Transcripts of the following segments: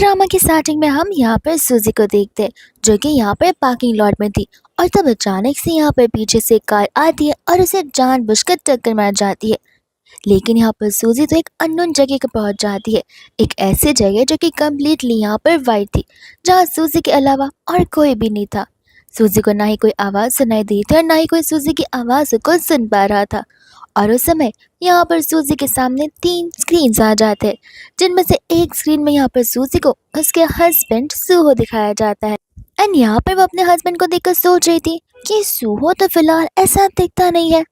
Drama की starting में हम यहाँ पर सूजी को देखते हैं जो कि यहाँ पर पार्किंग लॉट में थी। और तब अचानक से यहाँ पर पीछे से एक कार आती है और उसे जानबूझकर टक्कर मार जाती है। लेकिन यहाँ पर सूजी तो एक अननोन जगह पर पहुंच जाती है, एक ऐसी जगह जो कि कम्प्लीटली यहाँ पर वाइट थी, जहाँ सूजी के अलावा और कोई भी नहीं था। सूजी को ना ही कोई आवाज़ सुनाई दी थी और ना ही कोई सूजी की आवाज़ को सुन पा रहा था। और उस समय यहाँ पर सूजी के सामने 3 स्क्रीन्स आ जाते हैं, जिनमें से एक स्क्रीन में यहाँ पर सूजी को उसके हस्बैंड सूहो दिखाया जाता है। एंड यहाँ पर वो अपने हस्बैंड को देखकर सोच रही थी कि सूहो तो फिलहाल ऐसा दिखता नहीं है,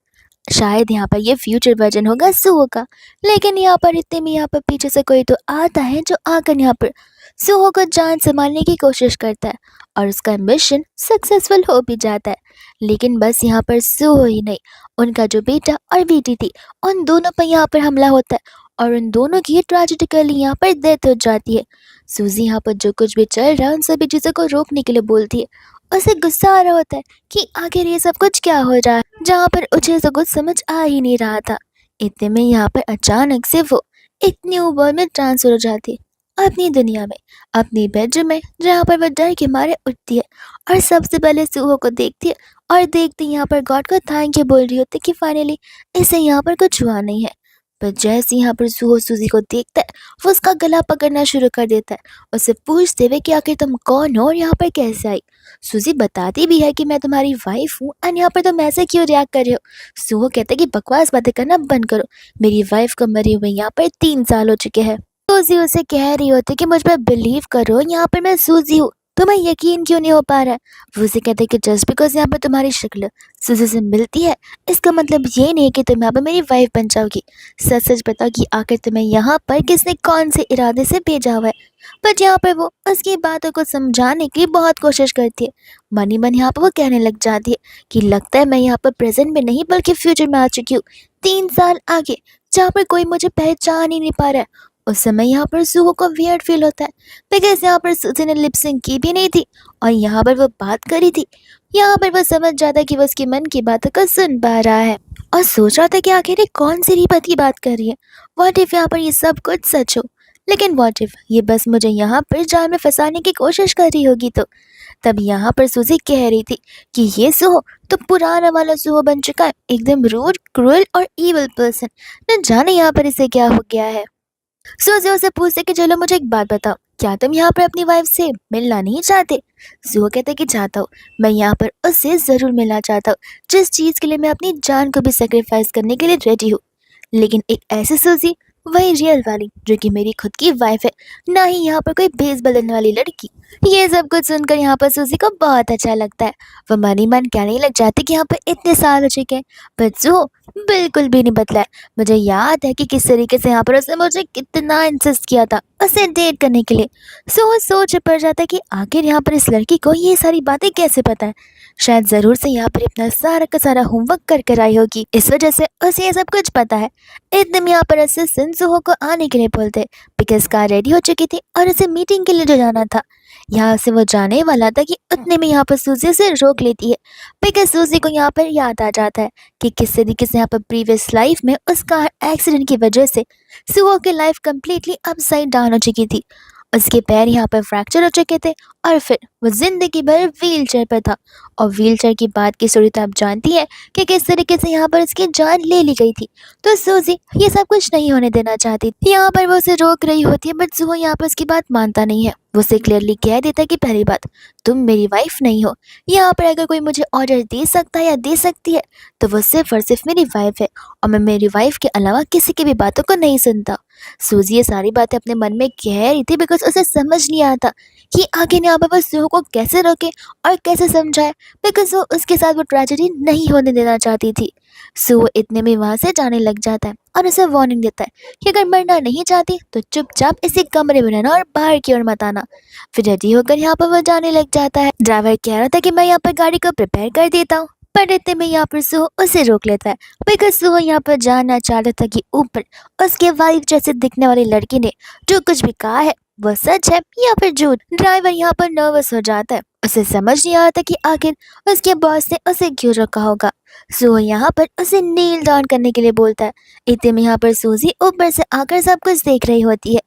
शायद यहाँ पर ये फ्यूचर वर्जन होगा सुहो का। लेकिन यहाँ पर इतने में यहाँ पर पीछे से कोई तो आता है जो आकर यहाँ पर सुहो को जान संभालने की कोशिश करता है और उसका मिशन सक्सेसफुल हो भी जाता है। लेकिन बस यहाँ पर सुहो ही नहीं, उनका जो बेटा और बेटी थी उन दोनों पर यहाँ पर हमला होता है और उन दोनों की ट्रेजिकली यहाँ पर डेथ हो जाती है। सूजी यहाँ पर जो कुछ भी चल रहा है उन सभी चीज़ों को रोकने के लिए बोलती है। उसे गुस्सा आ रहा होता है कि आखिर ये सब कुछ क्या हो रहा है, जहाँ पर उसे तो कुछ समझ आ ही नहीं रहा था। इतने में यहाँ पर अचानक से वो एक न्यू वर्ल्ड में ट्रांसफर हो जाती है, अपनी दुनिया में, अपनी बेडरूम में, जहाँ पर वह डर के मारे उठती है और सबसे पहले सुहो को देखती है और देखते ही यहाँ पर गॉड को थैंक यू बोल रही होती है कि फाइनली इसे यहाँ पर कुछ हुआ नहीं है। पर जैसे यहाँ पर सुहो सूजी को देखता है, वो उसका गला पकड़ना शुरू कर देता है, उससे पूछते हुए कि आखिर तुम कौन हो और यहाँ पर कैसे आई। सूजी बताती भी है कि मैं तुम्हारी वाइफ हूँ एंड यहाँ पर तुम ऐसे क्यों रिएक्ट कर रहे हो। सुहो कहते हैं कि बकवास बातें करना बंद करो, मेरी वाइफ को मरे हुए यहाँ पर 3 साल हो चुके हैं। सूजी उसे कह रही होती है कि मुझ पर बिलीव करो, यहाँ पर मैं सूजी हूँ, तुम्हें यकीन क्यों नहीं हो पा रहा है। वो उसे कहते हैं कि जस्ट बिकॉज यहाँ पर तुम्हारी शक्ल सूजी से मिलती है, इसका मतलब ये नहीं कि तुम यहाँ पर मेरी वाइफ बन जाओगी। सच सच बताओ कि आखिर तुम्हें यहाँ पर किसने कौन से इरादे से भेजा हुआ है। बट यहाँ पर वो उसकी बातों को समझाने की बहुत कोशिश करती है। मन ही मन यहाँ पर वो कहने लग जाती है कि लगता है मैं यहाँ पर प्रेजेंट में नहीं बल्कि फ्यूचर में आ चुकी हूँ, 3 साल आगे, जहाँ पर कोई मुझे पहचान ही नहीं पा रहा है। उस समय यहाँ पर सुहो को वियर्ड फील होता है बिकॉज यहाँ पर सूजी ने लिप सिंक की भी नहीं थी और यहाँ पर वो बात करी थी। यहाँ पर वो समझ जाता है कि वो उसके मन की बातों को सुन पा रहा है और सोच रहा था कि आखिर ये कौन सी रिपत की बात कर रही है। व्हाट इफ यहाँ पर ये सब कुछ सच हो, लेकिन व्हाट इफ ये बस मुझे यहाँ पर जाल में फंसाने की कोशिश कर रही होगी तो। तब यहाँ पर सूजी कह रही थी कि ये सुहो तो पुराना वाला सुहो बन चुका है, एकदम रूड, क्रूएल और ईविल पर्सन। न जाने यहाँ पर इसे क्या हो गया है। सूजी उससे पूछते कि चलो मुझे एक बात बताओ, क्या तुम यहाँ पर अपनी वाइफ से मिलना नहीं चाहते। सुहो कहते कि चाहता हूँ, मैं यहाँ पर उससे ज़रूर मिलना चाहता हूँ जिस चीज़ के लिए मैं अपनी जान को भी सेक्रीफाइस करने के लिए रेडी हूँ। लेकिन एक ऐसी सूजी, वही रियल वाली, जो कि मेरी खुद की वाइफ है, ना ही यहाँ पर कोई बेस बदलने वाली लड़की। ये सब कुछ सुनकर यहाँ पर सूजी को बहुत अच्छा लगता है। वो मन ही मन कहने लग जाती कि यहाँ पर इतने साल हो चुके हैं पर जो बिल्कुल भी नहीं बदला है। मुझे याद है कि किस तरीके से यहाँ पर उसने मुझे कितना इंसिस्ट किया था उसे डेट करने के लिए। सो वो सोच पड़ जाता है कि आखिर यहाँ पर इस लड़की को ये सारी बातें कैसे पता है। शायद ज़रूर से यहाँ पर अपना सारा का सारा होमवर्क कर कर आई होगी, इस वजह से उसे ये सब कुछ पता है। एकदम यहाँ पर असिस्टेंट सुहो को आने के लिए बोलते बिकॉज कार रेडी हो चुकी थी और उसे मीटिंग के लिए जो जाना था। यहाँ से वो जाने वाला था कि उतने में यहाँ पर सूजी से रोक लेती है बिकॉज सूजी को यहाँ पर याद आ जाता है कि किस तरीके से यहाँ पर प्रीवियस लाइफ में उस कार एक्सीडेंट की वजह से सुहो की लाइफ कम्प्लीटली अपसाइड डाउन हो चुकी थी। उसके पैर यहाँ पर फ्रैक्चर हो चुके थे और फिर वो जिंदगी भर व्हील चेयर पर था। और व्हील चेयर की बात की स्टोरी तो आप जानती है कि किस तरीके से यहाँ पर उसकी जान ले ली गई थी। तो सूजी ये सब कुछ नहीं होने देना चाहती, यहाँ पर वो उसे रोक रही होती है बट सुहो यहाँ पर उसकी बात मानता नहीं है। वो उसे क्लियरली कह देता है कि पहली बात, तुम मेरी वाइफ नहीं हो। यहाँ पर अगर कोई मुझे ऑर्डर दे सकता है या दे सकती है तो वो सिर्फ और सिर्फ मेरी वाइफ है और मैं मेरी वाइफ के अलावा किसी की भी बातों को नहीं सुनता। सूजी ये सारी बातें अपने मन में कह रही थी बिकॉज उसे समझ नहीं आता कि आगे यहाँ पर वो सुहो को कैसे रोके और कैसे समझाए बिकॉज वो उसके साथ वो ट्रेजेडी नहीं होने देना चाहती थी। सुहो इतने में वहाँ से जाने लग जाता है और उसे वार्निंग देता है कि अगर मरना नहीं चाहती तो चुपचाप इसी कमरे में रहना और बाहर की ओर मत आना। फिर रेडी होकर यहाँ पर वो जाने लग जाता है। ड्राइवर कह रहा था कि मैं यहाँ पर गाड़ी को प्रिपेयर कर देता हूँ पर इतने में यहाँ पर सुहो उसे रोक लेता है बिकॉज सुहो यहाँ पर जानना चाहता था कि ऊपर उसके वाइफ जैसे दिखने वाली लड़की ने जो कुछ भी कहा है वो सच है या फिर झूठ। ड्राइवर यहाँ पर नर्वस हो जाता है, उसे समझ नहीं आता कि आखिर उसके बॉस ने उसे क्यों रोका होगा। सुहो यहाँ पर उसे नील डाउन करने के लिए बोलता है। इतने में यहाँ पर सूजी ऊपर से आकर सब कुछ देख रही होती है।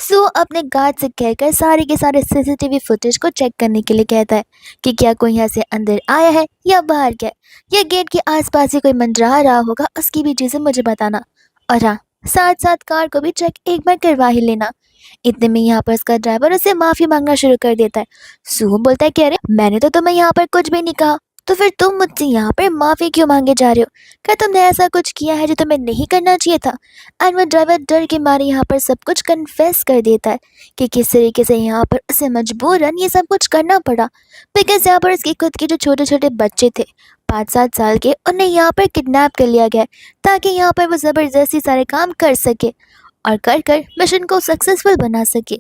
सो अपने गार्ड से कहकर सारे के सारे सीसीटीवी फुटेज को चेक करने के लिए कहता है कि क्या कोई यहाँ से अंदर आया है या बाहर गया है, या गेट के आसपास ही कोई मंडरा रहा होगा, उसकी भी चीजें मुझे बताना। और हाँ, साथ साथ कार को भी चेक एक बार करवा ही लेना। इतने में यहाँ पर उसका ड्राइवर उसे माफी मांगना शुरू कर देता है। सुहो बोलता है कि अरे मैंने तो तुम्हें यहाँ पर कुछ भी नहीं कहा, तो फिर तुम मुझसे यहाँ पर माफी क्यों मांगे जा रहे हो? क्या तुमने ऐसा कुछ किया है जो तुम्हें नहीं करना चाहिए था? एंड वो ड्राइवर डर के मारे यहाँ पर सब कुछ कन्फेस कर देता है कि किस तरीके से यहाँ पर उसे मजबूरन ये सब कुछ करना पड़ा, बिकॉज यहाँ पर उसके खुद के जो छोटे छोटे बच्चे थे 5-7 साल के, उन्हें यहाँ पर किडनैप कर लिया गया है, ताकि यहाँ पर वो ज़बरदस्ती सारे काम कर सके और कर कर मिशन को सक्सेसफुल बना सके।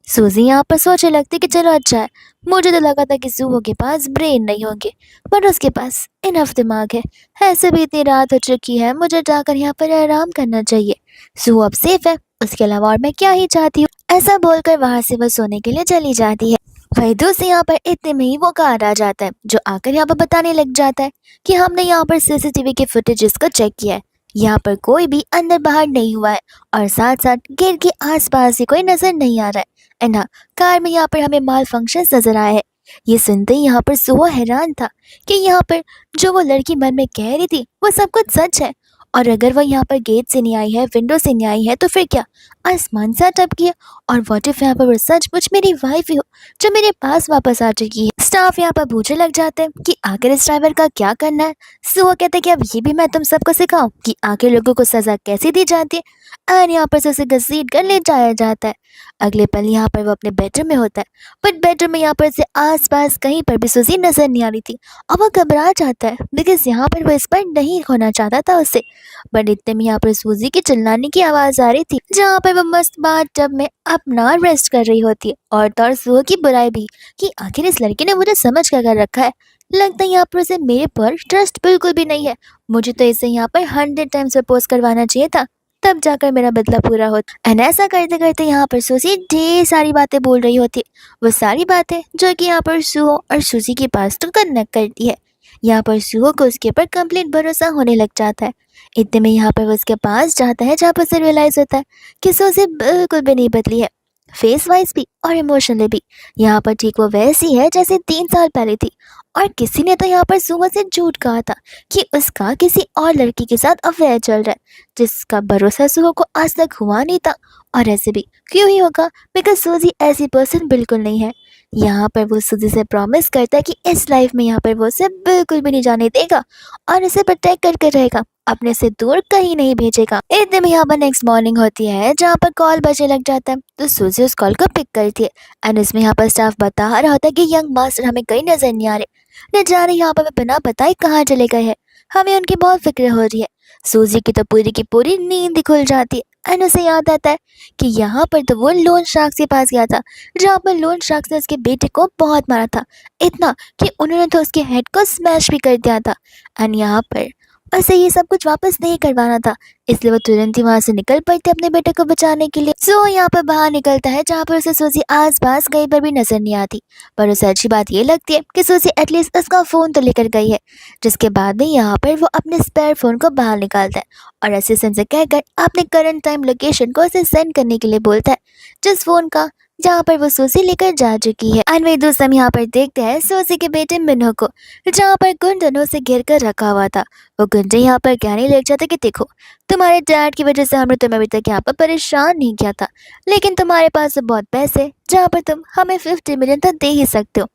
सूजी यहाँ पर सोचने लगती कि चलो अच्छा है, मुझे तो लगा था कि सूहो के पास ब्रेन नहीं होंगे, पर उसके पास इनफ दिमाग है। ऐसे भी इतनी रात हो चुकी है, मुझे जाकर यहाँ पर आराम करना चाहिए। सूहो अब सेफ है, उसके अलावा और मैं क्या ही चाहती हूँ। ऐसा बोलकर वहाँ से वह सोने के लिए चली जाती है। वही दूसरी यहाँ पर इतने में ही वो कार आ जाता है, जो आकर यहाँ पर बताने लग जाता है कि हमने यहाँ पर सीसीटीवी के फुटेजेस को चेक किया है, यहाँ पर कोई भी अंदर बाहर नहीं हुआ है, और साथ साथ गेट के आसपास ही कोई नजर नहीं आ रहा है। एंड हाँ, कार में यहाँ पर हमें माल फंक्शन नजर आया है। ये सुनते ही यहाँ पर सुहो हैरान था कि यहाँ पर जो वो लड़की मन में कह रही थी वो सब कुछ सच है, और अगर वो यहाँ पर गेट से नहीं आई है, विंडो से नहीं आई है, तो फिर क्या आसमान से टपकी है? और व्हाट इफ यहाँ पर वो सचमुच मेरी वाइफ ही हो जो मेरे पास वापस आ चुकी है। स्टाफ यहाँ पर पूछने लग जाते हैं कि आखिर इस ड्राइवर का क्या करना है। सुहो कहते हैं कि अब ये भी मैं तुम सबको सिखाऊं कि आखिर लोगों को सजा कैसे दी जाती है। और यहाँ पर से उसे घसीट कर ले जाया जाता है। अगले पल यहाँ पर वो अपने बेडरूम में होता है, बट बेडरूम में यहाँ पर से आसपास कहीं पर भी सुजी नजर नहीं आ रही थी, और वो घबरा जाता है बिकॉज यहाँ पर वो इस पर नहीं खोना चाहता था उसे। बट इतने में यहाँ पर सूजी की चिल्लाने की आवाज आ रही थी, जहाँ पर वो मस्त बाथ टब में अपना रेस्ट कर रही होती है, और सुहो की बुराई भी कि आखिर इस लड़के ने मुझे समझ कर रखा है। लगता है यहाँ पर उसे मेरे पर ट्रस्ट बिल्कुल भी नहीं है। मुझे तो इसे यहाँ पर 100 टाइम्स प्रपोज करवाना चाहिए था, तब जाकर मेरा बदला पूरा होता। एंड ऐसा करते करते यहाँ पर सूजी ढेर सारी बातें बोल रही होती है, वो सारी बातें जो कि यहाँ पर सुहो और सूजी के पास तो कनेक्ट करती है। यहाँ पर सुहो को उसके ऊपर कंप्लीट भरोसा होने लग जाता है। इतने में यहाँ पर वो उसके पास जाता है, जहाँ पर उसे रियलाइज होता है कि सूजी बिल्कुल भी नहीं बदली है, फेस वाइज भी और इमोशनली भी। यहाँ पर ठीक वो वैसी है जैसे 3 साल पहले थी, और किसी ने तो यहाँ पर सुबह से झूठ कहा था कि उसका किसी और लड़की के साथ अफेयर चल रहा है, जिसका भरोसा सुबह को आज तक हुआ नहीं था। और ऐसे भी क्यों ही होगा, बिकॉज सूजी ऐसी पर्सन बिल्कुल नहीं है। यहाँ पर वो सूजी से प्रॉमिस करता है कि इस लाइफ में यहाँ पर वो उसे बिल्कुल भी नहीं जाने देगा, और उसे प्रोटेक्ट करके रहेगा, अपने से दूर कहीं नहीं भेजेगा। इतने में यहाँ पर नेक्स्ट मॉर्निंग होती है, जहाँ पर कॉल बजने लग जाता है, तो सूजी उस कॉल को पिक करती है। एंड इसमें यहाँ पर स्टाफ बता रहा होता है कि यंग मास्टर हमें कहीं नजर नहीं आ रहे, न जाने यहाँ पर वे बिना बताए कहाँ चले गए हैं। हमें उनकी बहुत फिक्र हो रही है। सूजी की तो पूरी की पूरी नींद ही खुल जाती है, एंड उसे याद आता है कि यहाँ पर तो वो लोन शार्क के पास गया था, जहाँ पर लोन शार्क ने उसके बेटे को बहुत मारा था, इतना कि उन्होंने तो उसके हेड को स्मैश भी कर दिया था। एंड यहाँ पर उसे ये सब कुछ वापस नहीं करवाना था, इसलिए वो तुरंत ही वहां से निकल पड़ते अपने बेटे को बचाने के लिए। सो यहाँ पर बाहर निकलता है, जहाँ पर उसे सूजी आस पास कहीं पर भी नजर नहीं आती, पर उसे अच्छी बात ये लगती है कि सूजी एटलीस्ट उसका फोन तो लेकर गई है। जिसके बाद में यहाँ पर वो अपने स्पेयर फोन को बाहर निकालता है, और असिस्टेंट से कहकर अपने करंट टाइम लोकेशन को उसे सेंड करने के लिए बोलता है, जिस फोन का जहाँ पर वो सूजी लेकर जा चुकी है। एंड वही दोस्त हम यहाँ पर देखते हैं सूजी के बेटे मिन्हो को, जहाँ पर गुंडनों से घेर कर रखा हुआ था। वो गुंडे यहाँ पर कहने लग जाता कि देखो, तुम्हारे डैड की वजह से हमने तुम्हें अभी तक यहाँ पर परेशान नहीं किया था, लेकिन तुम्हारे पास तो बहुत पैसे, जहाँ पर तुम हमें 50 मिलियन तक दे ही सकते हो।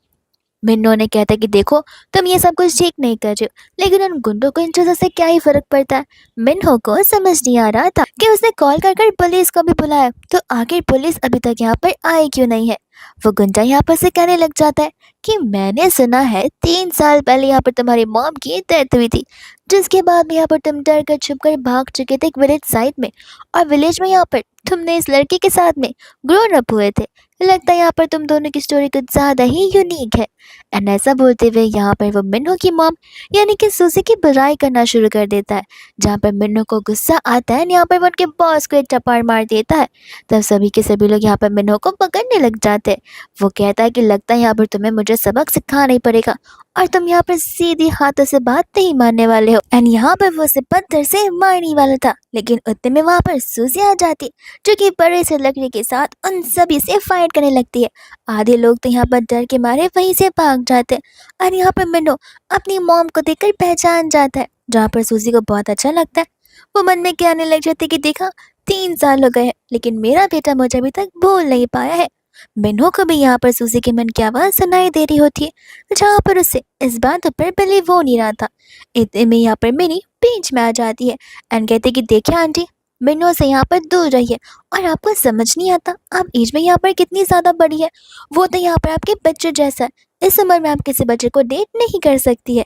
मिन्नो ने कहता कि देखो, तुम ये सब कुछ ठीक नहीं कर रहे हो, लेकिन उन गुंडों को इन चीजों से क्या ही फर्क पड़ता है। मिन्हो को समझ नहीं आ रहा था कि उसने कॉल कर कर पुलिस को भी बुलाया, तो आखिर पुलिस अभी तक यहाँ पर आई क्यों नहीं है। वो गुंडा यहाँ पर से कहने लग जाता है कि मैंने सुना है 3 साल पहले यहाँ पर तुम्हारी मॉम की डेथ हुई थी, जिसके बाद में यहाँ पर तुम डर कर छुप कर भाग चुके थे एक विलेज साइड में, और विलेज में यहाँ पर तुमने इस लड़के के साथ में ग्रोन अप हुए थे, लगता है यहाँ पर तुम दोनों की स्टोरी कुछ ज़्यादा ही यूनिक है। एंड ऐसा बोलते हुए यहाँ पर वो मिन्हो की मॉम यानी कि सूजी की बुराई करना शुरू कर देता है। जहाँ पर मिन्हो को गुस्सा आता है, यहाँ पर वो उनके बॉस को एक चपाड़ मार देता है। तब सभी के सभी लोग यहाँ पर मिन्हो को पकड़ने लग जाते हैं। वो कहता है कि लगता है यहाँ पर तुम्हें मुझे सबक सिखाना ही पड़ेगा और तुम यहाँ पर सीधी हाथों से बात नहीं मानने वाले हो। एंड यहाँ पर वो उसे पत्थर से मारने वाला था, लेकिन उतने में वहाँ पर सूजी आ जाती जो कि बड़े से लकड़ी के साथ उन सभी से फाइट करने लगती है। आधे लोग तो यहाँ पर डर के मारे वहीं से भाग जाते हैं और यहाँ पर मिन्नो अपनी मॉम को देखकर पहचान जाता है, जहाँ पर सूजी को बहुत अच्छा लगता है। वो मन में कहने लग जाती है कि देखा, 3 साल हो गए हैं लेकिन मेरा बेटा मुझे अभी तक भूल नहीं पाया है। मिन्हो को भी यहाँ पर सूजी के मन की आवाज़ सुनाई दे रही होती है, जहाँ पर उसे इस बात पर बिलीव हो नहीं रहा था। इतने में यहाँ पर मिनी बीच में आ जाती है एंड कहती है कि देखिए आंटी, मिन्नो से यहाँ पर दूर रहिए। और आपको समझ नहीं आता आप एज में यहाँ पर कितनी ज़्यादा बड़ी है। वो तो यहाँ पर आपके बच्चे जैसा है, इस उम्र में आप किसी बच्चे को डेट नहीं कर सकती है।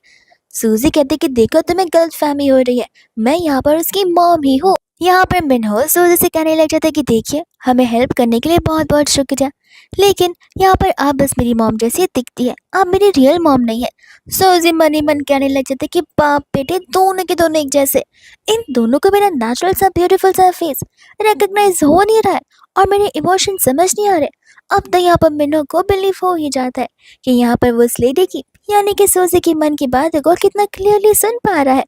सूजी कहती कि देखो तुम्हें गलतफहमी हो रही है, मैं यहाँ पर उसकी मॉम ही हूँ। यहाँ पर मिन्हो सूजी से कहने लग जाता है कि देखिए, हमें हेल्प करने के लिए बहुत बहुत शुक्रिया, लेकिन यहाँ पर आप बस मेरी मॉम जैसी दिखती है, आप मेरी रियल मॉम नहीं है। सूजी मन ही मन कहने लग जाते कि बाप बेटे दोनों के दोनों एक जैसे, इन दोनों को मेरा नेचुरल सा ब्यूटीफुल सा फेस रिकग्नाइज हो नहीं रहा है और मेरे इमोशन समझ नहीं आ रहे। अब तो यहाँ पर मिन्हो को बिलीव हो ही जाता है कि यहाँ पर वो उस लेडी की यानी कि सूजी की मन की बात को कितना क्लियरली सुन पा रहा है।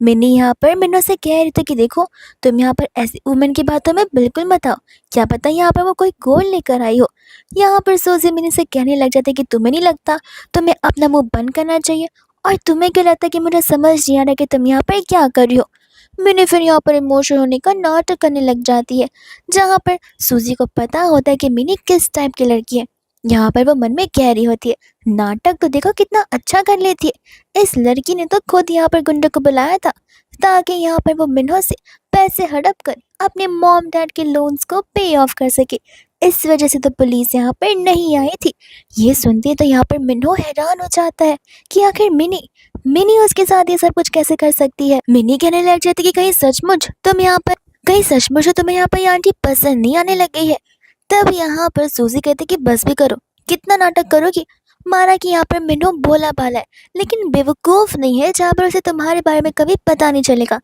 मिनी यहाँ पर मिन्नो से कह रही थी कि देखो, तुम यहाँ पर ऐसी वुमेन की बातों में बिल्कुल मत आओ, क्या पता यहाँ पर वो कोई गोल लेकर आई हो। यहाँ पर सूजी मिनी से कहने लग जाते कि तुम्हें नहीं लगता तुम्हें अपना मुंह बंद करना चाहिए, और तुम्हें क्या लगता है कि मुझे समझ नहीं आ रहा कि तुम यहाँ पर क्या कर रही हो। मिनी फिर यहाँ पर इमोशनल होने का नाटक करने लग जाती है, जहाँ पर सूजी को पता होता है कि मिनी किस टाइप की लड़की है। यहाँ पर वो मन में कह रही होती है, नाटक तो देखो कितना अच्छा कर लेती है, इस लड़की ने तो खुद यहाँ पर गुंडे को बुलाया था ताकि यहाँ पर वो मिन्हो से पैसे हड़प कर अपने मॉम डैड के लोन्स को पे ऑफ कर सके। इस वजह से तो पुलिस यहाँ पर नहीं आई थी। ये सुनते तो यहाँ पर मिन्हो हैरान हो जाता है कि आखिर मिनी मिनी उसके साथ ये सब कुछ कैसे कर सकती है। मिनी कहने लग जाती कि कहीं सचमुच तुम्हें यहाँ पर ये आंटी पसंद नहीं आने लग गई है। तब यहाँ पर सूजी कहती कि बस भी करो, कितना नाटक करोगी। माना कि यहाँ पर मिन्नो भोला भाला है लेकिन बेवकूफ़ नहीं है, जहाँ पर उसे तुम्हारे बारे में कभी पता नहीं चलेगा।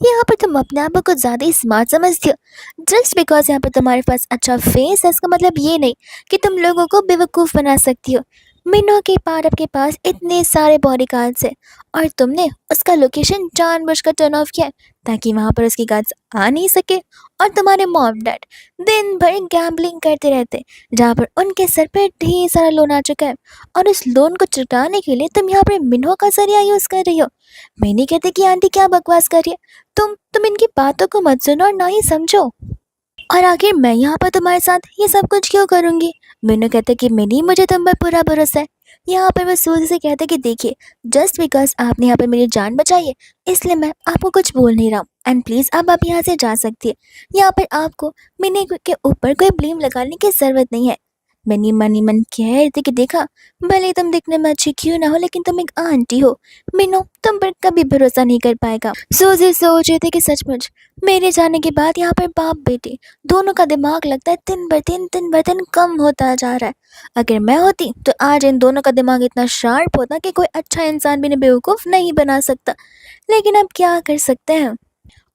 यहाँ पर तुम अपने आप को कुछ ज़्यादा ही स्मार्ट समझती हो। जस्ट बिकॉज यहाँ पर तुम्हारे पास अच्छा फेस है, इसका मतलब ये नहीं कि तुम लोगों को बेवकूफ़ बना सकती हो। मिन्नो के पार आपके पास इतने सारे बॉडीगार्ड्स हैं और तुमने उसका लोकेशन जानबूझकर टर्न ऑफ किया है ताकि वहाँ पर उसकी गार्ड्स आ नहीं सके। और तुम्हारे मॉम डैड दिन भर गैम्बलिंग करते रहते, जहाँ पर उनके सर पे ढेर सारा लोन आ चुका है और उस लोन को चुकाने के लिए तुम यहाँ पर मिन्हो का जरिया यूज़ कर रही हो। मैं नहीं कहती कि आंटी क्या बकवास कर रही है, तुम इनकी बातों को मत सुनो और ना ही समझो। और आखिर मैं यहाँ पर तुम्हारे साथ ये सब कुछ क्यों करूँगी। मैंने कहते कि मिनी मुझे तुम पर पूरा भरोसा है। यहाँ पर मैं सूजी से कहते कि देखिए, जस्ट बिकॉज आपने यहाँ पर मेरी जान बचाई है इसलिए मैं आपको कुछ बोल नहीं रहा हूँ, एंड प्लीज़ अब आप यहाँ से जा सकती है। यहाँ पर आपको मिनी के ऊपर कोई ब्लेम लगाने की ज़रूरत नहीं है। मिनी मन ही मन कह रही थी कि देखा, भले तुम दिखने में अच्छी क्यों ना हो लेकिन तुम एक आंटी हो, मिनो तुम पर कभी भरोसा नहीं कर पाएगा। सूजी सोच रही थी कि सचमुच मेरे जाने के बाद यहाँ पर बाप बेटे दोनों का दिमाग लगता है दिन ब दिन कम होता जा रहा है। अगर मैं होती तो आज इन दोनों का दिमाग इतना शार्प होता कि कोई अच्छा इंसान भी इन्हें बेवकूफ़ नहीं बना सकता, लेकिन अब क्या कर सकते हैं।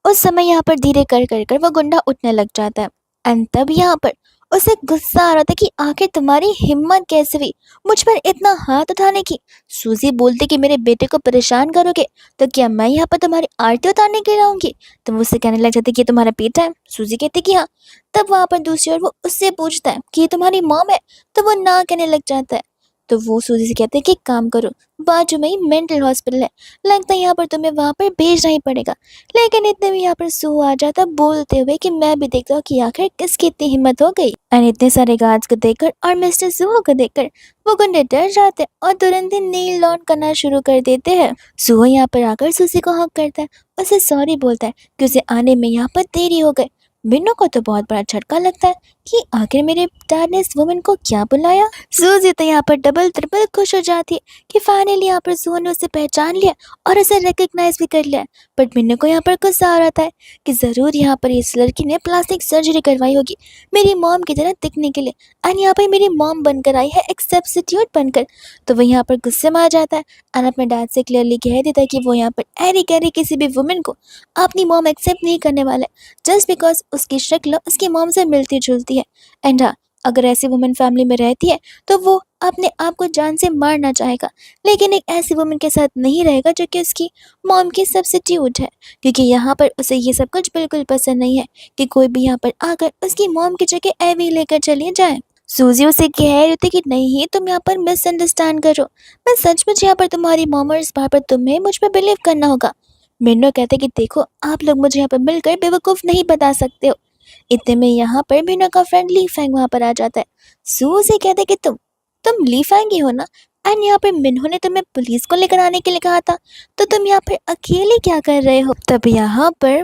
उस समय यहाँ पर धीरे कर वो गुंडा उठने लग जाता है एंड तब यहाँ पर उसे गुस्सा आ रहा था कि आखिर तुम्हारी हिम्मत कैसे हुई मुझ पर इतना हाथ उठाने की। सूजी बोलती कि मेरे बेटे को परेशान करोगे तो क्या मैं यहाँ पर तुम्हारी आरती उतारने के लिए आऊँगी। तुम उससे कहने लग जाते कि ये तुम्हारा बेटा है। सूजी कहती कि हाँ। तब वहाँ पर दूसरी ओर वो उससे पूछता है कि ये तुम्हारी मॉम है, तो वो ना कहने लग जाता है। तो वो सूजी से कहते हैं कि एक काम करो, बाजू में ही मेंटल हॉस्पिटल है, लगता है यहाँ पर तुम्हें वहाँ पर भेजना ही पड़ेगा। लेकिन इतने में यहाँ पर सू आ जाता बोलते हुए कि मैं भी देखता हूँ कि आखिर किसकी इतनी हिम्मत हो गई। एंड इतने सारे गार्ड्स को देखकर और मिस्टर सुहो को देखकर वो गुंडे डर जाते हैं और तुरंत ही नील लॉन्च करना शुरू कर देते हैं। सुहो यहाँ पर आकर सूजी को हक करता है, उसे सॉरी बोलता है कि उसे आने में यहाँ पर देरी हो गई। मिन्नो को तो बहुत बड़ा झटका लगता है कि आखिर मेरे डैड ने इस वुमन को क्या बुलाया। सूजी तो यहाँ पर डबल ट्रिपल खुश हो जाती है कि फाइनली यहाँ पर सुहा ने उसे पहचान लिया और उसे रिकग्नाइज भी कर लिया। बट मिन्नू को यहाँ पर गुस्सा आ रहा है कि ज़रूर यहाँ पर इस लड़की ने प्लास्टिक सर्जरी करवाई होगी मेरी मॉम की तरह दिखने के लिए, एंड यहाँ पर मेरी मॉम बनकर आई है एक सब्स्टिट्यूट बनकर। तो वो यहाँ पर गुस्से में आ जाता है एंड अपने डैड से क्लियरली कह देता है कि वो यहाँ पर ऐरी गैरी किसी भी वुमेन को अपनी मॉम एक्सेप्ट नहीं करने वाला है जस्ट बिकॉज उसकी शक्ल उसकी मॉम से मिलती जुलती है। एंड हाँ, अगर ऐसी वुमेन फैमिली में रहती है तो वो अपने आप को जान से मारना चाहेगा, लेकिन एक ऐसी वुमेन के साथ नहीं रहेगा जो कि उसकी मॉम की सब्स्टिट्यूट है, क्योंकि यहाँ पर उसे ये सब कुछ बिल्कुल पसंद नहीं है कि कोई भी यहाँ पर आकर उसकी मॉम की जगह एवी लेकर चली जाए। सूजी उसे कह रही थी कि नहीं तुम यहाँ पर मिसअंडरस्टैंड करो, मैं सचमुच यहाँ पर तुम्हारी मॉम और इस बात पर तुम्हें मुझ पर बिलीव करना होगा। मिन्नो कहते कि देखो आप लोग मुझे यहाँ पर मिलकर बेवकूफ़ नहीं बता सकते हो। इतने में यहाँ पर मिन्नो का फ्रेंड ली फैंग वहाँ पर आ जाता है। सूजी कहते कि तुम ली फैंग ही हो ना, एंड यहाँ पर मिन्हो ने तुम्हें पुलिस को लेकर आने के लिए कहा था, तो तुम यहाँ पर अकेले क्या कर रहे हो। तब यहाँ पर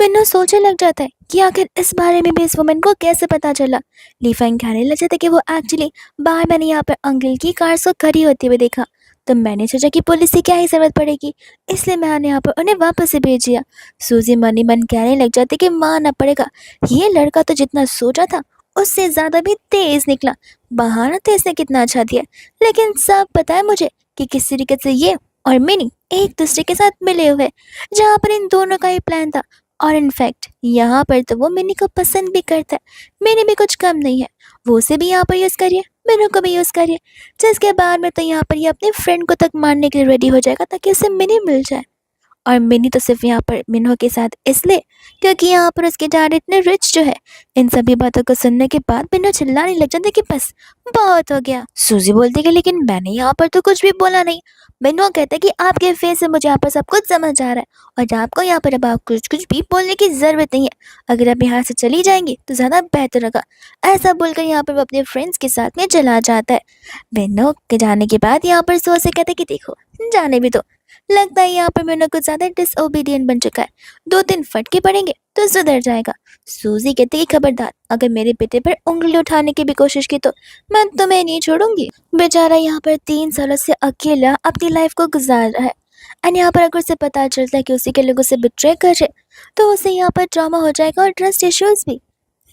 मिन्नो सोचने लग जाता है कि आखिर इस बारे में भी इस वुमन को कैसे पता चला। ली फैंग कहने लग जाता है कि वो एक्चुअली बाहर मैंने यहाँ पर अंकल की कार से खड़ी होती हुई देखा, तो मैंने सोचा कि पुलिस से क्या ही ज़रूरत पड़ेगी, इसलिए मैंने यहाँ पर उन्हें वापस से भेज दिया। सूजी मन ही मन कहने लग जाती कि मानना पड़ेगा ये लड़का तो जितना सोचा था उससे ज़्यादा भी तेज़ निकला। बहाना तो इसने कितना अच्छा दिया, लेकिन सब पता है मुझे कि किस तरीके से ये और मिनी एक दूसरे के साथ मिले हुए, जहाँ पर इन दोनों का ही प्लान था। और इनफैक्ट यहाँ पर तो वो मिनी को पसंद भी करता है, मिनी भी कुछ कम नहीं है, वो उसे भी यहाँ पर यूज़ करिए, मिनू को भी यूज़ करिए, जिसके बाद में तो यहाँ पर ये अपने फ्रेंड को तक मारने के लिए रेडी हो जाएगा ताकि उसे मिनी मिल जाए। और मिनी तो सिर्फ यहाँ पर मिन्हो के साथ इसलिए क्योंकि यहाँ पर उसके डैड इतने रिच जो है। इन सभी बातों को सुनने के बाद मिन्हो चिल्लाने लग जाते कि बस बहुत हो गया। सूजी बोलती कि लेकिन मैंने यहाँ पर तो कुछ भी बोला नहीं। मिन्हो कहते कि आपके फेस से मुझे यहाँ पर सब कुछ समझ आ रहा है और आपको यहाँ पर अब आप कुछ कुछ भी बोलने की ज़रूरत नहीं है, अगर आप यहाँ से चली जाएंगी तो ज़्यादा बेहतर होगा। ऐसा बोलकर यहाँ पर वो अपने फ्रेंड्स के साथ में चला जाता है। मिन्हो के जाने के बाद यहाँ पर सो से कहते कि देखो जाने भी दो, लगता है यहाँ पर मिन्नो कुछ ज़्यादा डिसओबीडियंट बन चुका है, 2 दिन फटके पड़ेंगे तो सुधर जाएगा। सूजी कहती कि खबरदार अगर मेरे बेटे पर उंगली उठाने की भी कोशिश की तो मैं तुम्हें नहीं छोड़ूंगी। बेचारा यहाँ पर 3 सालों से अकेला अपनी लाइफ को गुजार रहा है, एंड यहाँ पर अगर उसे पता चलता है कि उसी के लोग उसे बिट्रे कर रहे तो उसे यहाँ पर ट्रॉमा हो जाएगा और ट्रस्ट इश्यूज भी।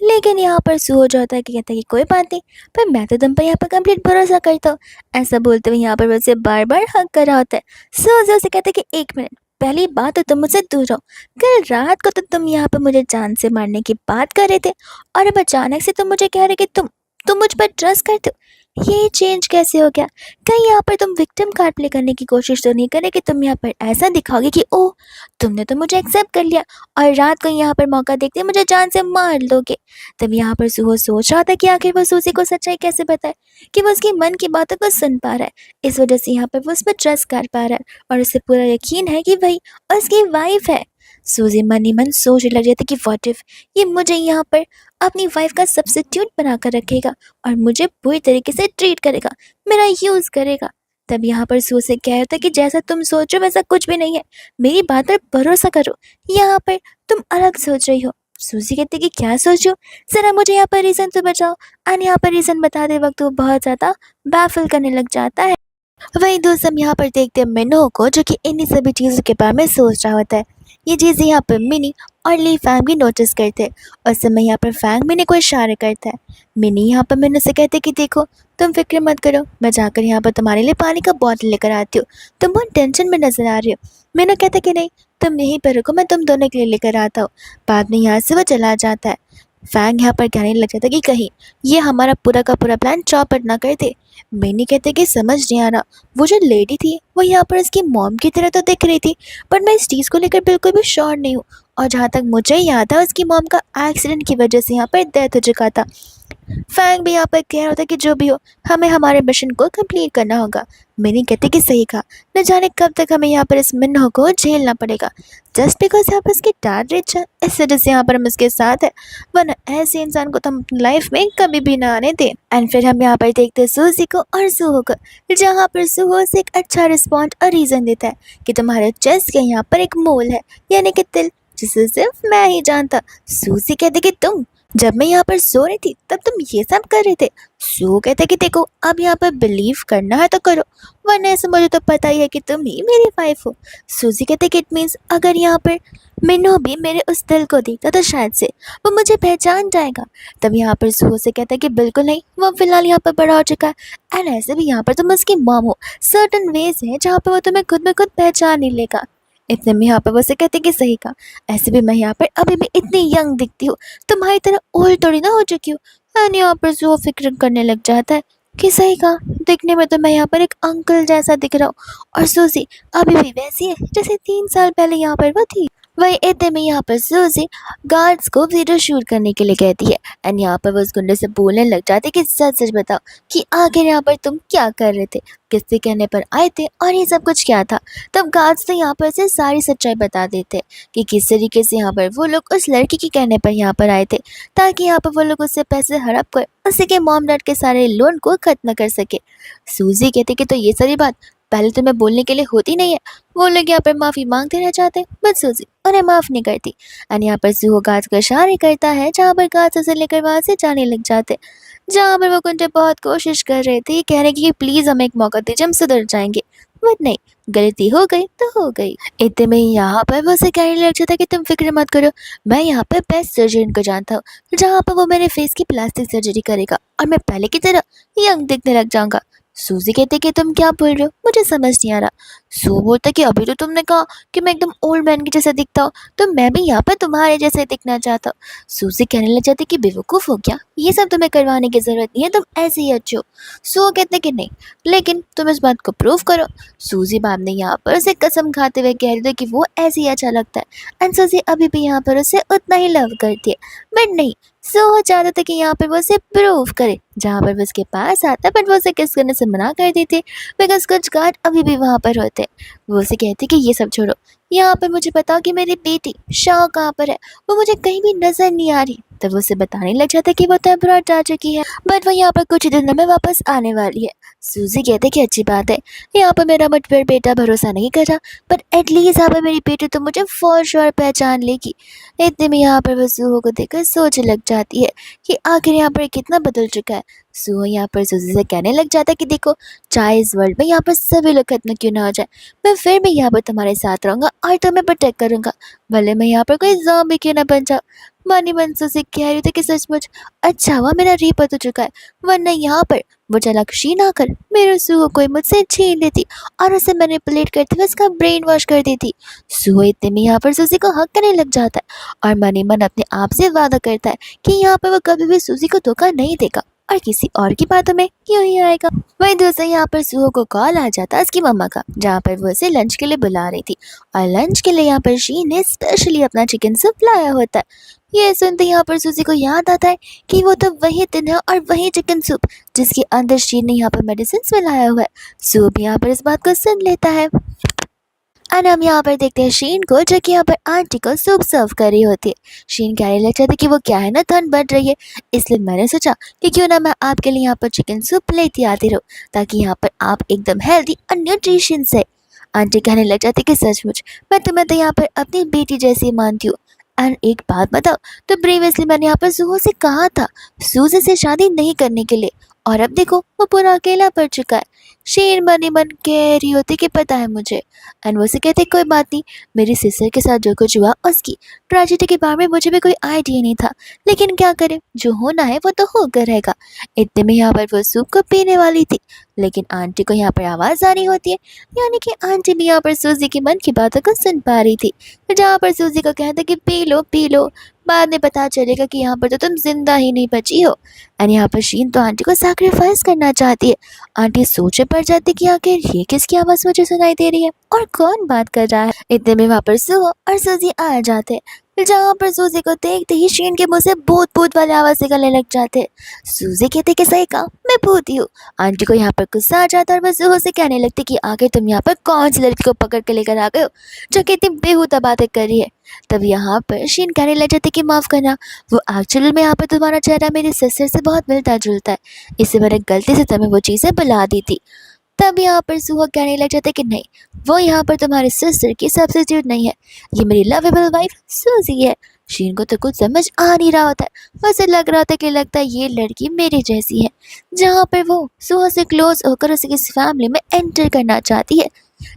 लेकिन यहाँ पर सू हो जाता है कि कहता है कि कोई बात नहीं, पर मैं तो तुम पर यहाँ पर कंप्लीट भरोसा करता हूँ। ऐसा बोलते हुए यहाँ पर वो उसे बार बार हक कर रहा होता है। सू उसे कहता है कि 1 मिनट, पहली बात तो तुम मुझसे दूर रहो, कल रात को तो तुम यहाँ पर मुझे जान से मारने की बात कर रहे थे और अब अचानक से तुम मुझे कह रहे कि तुम मुझ पर ट्रस्ट करते हो, ये चेंज कैसे हो गया। कहीं यहाँ पर तुम विक्टिम कार्ड प्ले करने की कोशिश तो नहीं करे कि तुम यहाँ पर ऐसा दिखाओगे कि ओह तुमने तो मुझे एक्सेप्ट कर लिया और रात को यहाँ पर मौका देखते मुझे जान से मार लोगे। तब यहाँ पर सुहो सोच रहा था कि आखिर वो सूजी को सच्चाई कैसे बताए कि वो उसकी मन की बातों को सुन पा रहा है, इस वजह से यहाँ पर वो उस पर ट्रस्ट कर पा रहा है और उसे पूरा यकीन है कि वही उसकी वाइफ है। सूजी मन ही मन सोचने लग जाती कि व्हाट इफ ये मुझे यहाँ पर अपनी वाइफ का सब्स्टिट्यूट बनाकर रखेगा और मुझे बुरी तरीके से ट्रीट करेगा, मेरा यूज़ करेगा। तब यहाँ पर सू से कह होता कि जैसा तुम सोचो वैसा कुछ भी नहीं है, मेरी बात पर भरोसा करो, यहाँ पर तुम अलग सोच रही हो। सूजी कहती कि क्या सोचो, ज़रा मुझे यहाँ पर रीज़न तो बताओ। एंड यहाँ पर रीज़न बताते वक्त वो बहुत ज़्यादा बैफल करने लग जाता है। वही दोस्त हम यहाँ पर देखते हैं मिन्हो को जो कि इन्हीं सभी चीज़ों के बारे में सोच रहा होता है। ये चीज़ें यहाँ पर मिनी और ली फैंग भी नोटिस करते हैं। उस समय यहाँ पर फैंग मिनी को इशारा करता है। मिनी यहाँ पर मिन्नो से कहते कि देखो तुम फिक्र मत करो, मैं जाकर यहाँ पर तुम्हारे लिए पानी का बॉटल लेकर आती हूँ, तुम बहुत टेंशन में नजर आ रही हो। मिन्नो कहता कि नहीं तुम यहीं पर रुको, मैं तुम दोनों के लिए लेकर आता हूँ। बाद में यहाँ से वो चला जाता है। फैंग यहाँ पर कहने लग जाता कि कहीं ये हमारा पूरा का पूरा प्लान चौपट ना कर दे। मैंने कहते कि समझ नहीं आ रहा, वो जो लेडी थी वो यहाँ पर इसकी मॉम की तरह तो दिख रही थी, बट मैं इस चीज़ को लेकर बिल्कुल भी श्योर नहीं हूँ। और जहाँ तक मुझे याद था उसकी मॉम का एक्सीडेंट की वजह से यहाँ पर डेथ हो चुका था। फैंग भी यहाँ पर कह रहा था कि जो भी हो हमें हमारे मिशन को कंप्लीट करना होगा। मैंने कहते कि सही कहा, न जाने कब तक हमें यहाँ पर इस मिन्हो को झेलना पड़ेगा जस्ट बिकॉज यहाँ पर इसके डैड रिच है, इस वजह से यहाँ पर हम इसके साथ है, वरना ऐसे इंसान को तो हम अपनी लाइफ में कभी भी ना आने दें। एंड फिर हम यहाँ पर देखते हैं सूजी को और सुहो को, जहाँ पर सुहो से एक अच्छा रिस्पॉन्ड और रीज़न देता है कि तुम्हारे चेस्ट के यहाँ पर एक मोल है, यानी कि तिल, जिसे सिर्फ मैं ही जानता। सूजी कहती कि जब मैं यहाँ पर सो रही थी तब तुम ये सब कर रहे थे। सो कहते कि देखो अब यहाँ पर बिलीव करना है तो करो, वरना ऐसे मुझे तो पता ही है कि तुम ही मेरी वाइफ हो। सूजी कहते कि इट मीन्स अगर यहाँ पर मिन्नो भी मेरे उस दिल को देखता तो शायद से वो मुझे पहचान जाएगा। तब यहाँ पर सू से कहता है कि बिल्कुल नहीं, वो फिलहाल यहाँ पर बड़ा हो चुका है एंड ऐसे भी यहाँ पर तुम उसकी मॉम हो। सर्टन वेज है जहाँ पर वो तुम्हें खुद में खुद पहचान नहीं लेगा। इतने में यहाँ पर वो से कहते कि सही कहा, ऐसे भी मैं यहाँ पर अभी भी इतनी यंग दिखती हूँ, तुम्हारी तरह ओल्ड थोड़ी ना हो चुकी हूँ। एंड यहाँ पर जो फिक्र करने लग जाता है कि सही कहा, दिखने में तो मैं यहाँ पर एक अंकल जैसा दिख रहा हूँ और सूजी अभी भी वैसी है जैसे 3 साल पहले यहाँ पर वो थी। वही इतने में यहाँ पर सूजी गार्ड्स को वीडियो शूट करने के लिए कहती है एंड यहाँ पर वो उस गुंडे से बोलने लग जाती है कि सच सच बताओ कि आखिर यहाँ पर तुम क्या कर रहे थे, किससे कहने पर आए थे और ये सब कुछ क्या था। तब गार्ड्स तो यहाँ पर से सारी सच्चाई बता देते कि किस तरीके से यहाँ पर वो लोग उस लड़की के कहने पर यहाँ पर आए थे ताकि यहाँ पर वो लोग उससे पैसे हड़प कर उसी के मॉम डैड के सारे लोन को खत्म कर सके। सूजी कहती कि तो ये सारी बात पहले तुम्हें बोलने के लिए होती नहीं है। वो लोग यहाँ पर माफ़ी मांगते रह जाते हैं बट सूजी उन्हें माफ़ नहीं करती एंड यहाँ पर सूहो गार्ड्स को इशारे करता है जहाँ पर गार्ड्स उसे लेकर वहाँ से जाने लग जाते, जहाँ पर वो गुंडे बहुत कोशिश कर रहे थे कहने की कि प्लीज़ हमें एक मौका दीजिए, हम सुधर जाएंगे। बट नहीं, गलती हो गई तो हो गई। इतने में यहाँ पर वो उसे कहने लग जाता कि तुम फिक्र मत करो, मैं यहाँ पर बेस्ट सर्जन को जानता हूँ जहाँ पर वो मेरे फेस की प्लास्टिक सर्जरी करेगा और मैं पहले की तरह यंग दिखने लग जाऊंगा। सूजी कहते कि तुम क्या बोल रहे हो, मुझे समझ नहीं आ रहा। सू बोलता कि अभी तो तुमने कहा कि मैं एकदम ओल्ड मैन के जैसा दिखता हूँ, तो मैं भी यहाँ पर तुम्हारे जैसे दिखना चाहता हूँ। सूजी कहने लग जाती कि बेवकूफ़ हो क्या, ये सब तुम्हें करवाने की ज़रूरत नहीं है, तुम ऐसे ही अच्छे हो। सू कहते कि नहीं, लेकिन तुम इस बात को प्रूव करो। सूजी मैम ने यहाँ पर उसे कसम खाते हुए कह रही थी कि वो ऐसे ही अच्छा लगता है एंड सूजी अभी भी यहाँ पर उसे उतना ही लव करती है। बट नहीं, सो चाहता था कि यहाँ पर वो उसे प्रूव करे, जहाँ पर वो उसके पास आता बट वो उसे किस करने से मना कर देती बिकॉज कुछ गार्ड अभी भी वहाँ पर होते। वो उसे कहती कि ये सब छोड़ो, यहाँ पर मुझे बताओ कि मेरी बेटी शाह कहाँ पर है, वो मुझे कहीं भी नजर नहीं आ रही। तब वो उसे बताने लग जाता कि वो तो अब्रॉड जा चुकी है बट वो यहाँ पर कुछ ही दिनों में वापस आने वाली है। सूजी कहते कि अच्छी बात है, यहाँ पर मेरा मुझ पर बेटा भरोसा नहीं कर रहा बट एटलीस्ट यहाँ पर मेरी बेटी तो मुझे फॉर श्योर पहचान लेगी। इतने में यहाँ पर वो सूहो को देखकर सोच लग जाती है कि आखिर यहाँ पर कितना बदल चुका है। सूहो यहाँ पर सूजी से कहने लग जाता है कि देखो, चाहे इस वर्ल्ड में यहाँ पर सभी लोग खत्म क्यों ना हो जाए, मैं फिर भी यहाँ पर तुम्हारे साथ रहूँगा और तुम्हें प्रोटेक्ट करूँगा, भले मैं यहाँ पर कोई ज़ॉम्बी क्यों ना बन जाऊँ। मानी मन से कह रही थी कि सचमुच अच्छा हुआ मेरा रीपत हो चुका है, वरना यहाँ पर वो चालाकी ना कर मेरे सूहो कोई मुझसे छीन लेती और उसे मैनिपुलेट करते हुए उसका ब्रेन वॉश कर देती। सूहो इतने में यहाँ पर सूजी को हक करने लग जाता है और मनी मन अपने आप से वादा करता है कि यहाँ पर वो कभी भी सूजी को धोखा नहीं देगा और किसी और की बातों में क्यों ही आएगा। वही दूसरा यहाँ पर सूहो को कॉल आ जाता है उसकी मम्मा का, जहाँ पर वो उसे लंच के लिए बुला रही थी और लंच के लिए यहाँ पर शीन ने स्पेशली अपना चिकन सूप लाया होता है। ये सुनते यहाँ पर सूजी को याद आता है कि वो तो वही दिन है और वही चिकन सूप जिसके अंदर शीन ने यहाँ पर मेडिसिन मिलाया हुआ है। सूप यहाँ पर इस बात को सुन लेता है और हम यहाँ पर देखते हैं शीन को, जो कि यहाँ पर आंटी को सूप सर्व कर रही होती है। शीन कहने लग जाती कि वो क्या है ना, ठंड बढ़ रही है, इसलिए मैंने सोचा कि क्यों ना मैं आपके लिए यहाँ पर चिकन सूप लेती आती रहूँ ताकि यहाँ पर आप एकदम हेल्दी और न्यूट्रिशन से। आंटी कहने लग जाती कि सचमुच मैं तुम्हें तो यहाँ पर अपनी बेटी जैसी मानती हूँ। एंड एक बात बताओ, तो प्रीवियसली मैंने यहाँ पर सूहो से कहा था सूजी से शादी नहीं करने के लिए, और अब देखो वो पूरा अकेला पड़ चुका है। शेर बने बन कह रही होती कि पता है मुझे, एंड वो से कहते कोई बात नहीं, मेरी सिस्टर के साथ जो कुछ हुआ उसकी ट्रेजेडी के बारे में मुझे भी कोई आइडिया नहीं था, लेकिन क्या करें, जो होना है वो तो होकर रहेगा। इतने में यहाँ पर वो सूप को पीने वाली थी, लेकिन आंटी को यहाँ पर आवाज़ आ रही होती है, यानी कि आंटी भी यहाँ पर सूजी की मन की बातों को सुन पा रही थी, जहाँ पर सूजी को कहता कि पी लो, बाद में पता चलेगा कि यहाँ पर तो तुम जिंदा ही नहीं बची हो। एंड यहाँ पर शीन तो आंटी को सैक्रिफाइस करना चाहती है। आंटी सोचे पड़ जाती कि आखिर ये किसकी आवाज़ मुझे सुनाई दे रही है और कौन बात कर रहा है। इतने में वहाँ पर सूहो और सूजी आ जाते हैं, जहाँ पर सूजी को देखते ही शीन के मुंह से भूत भूत वाले आवाज़ निकलने लग जाते हैं। सूजी कहते कि सही कहा, मैं भूत ही हूँ। आंटी को यहाँ पर गुस्सा आ जाता है और वह सूहो से कहने लगती कि आखिर तुम यहाँ पर कौन सी लड़की को पकड़ के लेकर आ गए हो जो कि इतनी बेहुदा बातें कर रही है। तब यहाँ पर शीन कहने लग जाती कि माफ़ करना, वो एक्चुअली में यहाँ पर तुम्हारा चेहरा मेरी सिस्टर से बहुत मिलता जुलता है, इससे मैंने गलती से तुम्हें वो चीज़ें बुला दी थी। तब यहाँ पर सुहा कहने लग जाते कि नहीं, वो यहाँ पर तुम्हारी सिस्टर की सब्सिट्यूट नहीं है, ये मेरी लवेबल वाइफ सूजी है। शीन को तो कुछ समझ आ नहीं रहा होता है। उसे लग रहा था कि लगता है ये लड़की मेरी जैसी है, जहाँ पर वो सुहा से क्लोज होकर उसकी इस फैमिली में एंटर करना चाहती है,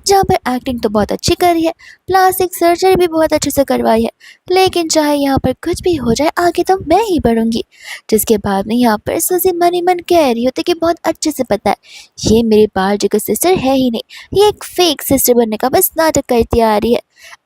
जहाँ पर एक्टिंग तो बहुत अच्छी करी है, प्लास्टिक सर्जरी भी बहुत अच्छे से करवाई है, लेकिन चाहे यहाँ पर कुछ भी हो जाए आगे तो मैं ही बढ़ूंगी। जिसके बाद में यहाँ पर सुजी मन ही मन कह रही होती कि बहुत अच्छे से पता है ये मेरी बायोलॉजिकल सिस्टर है ही नहीं, ये एक फेक सिस्टर बनने का बस नाटक करती आ रही है।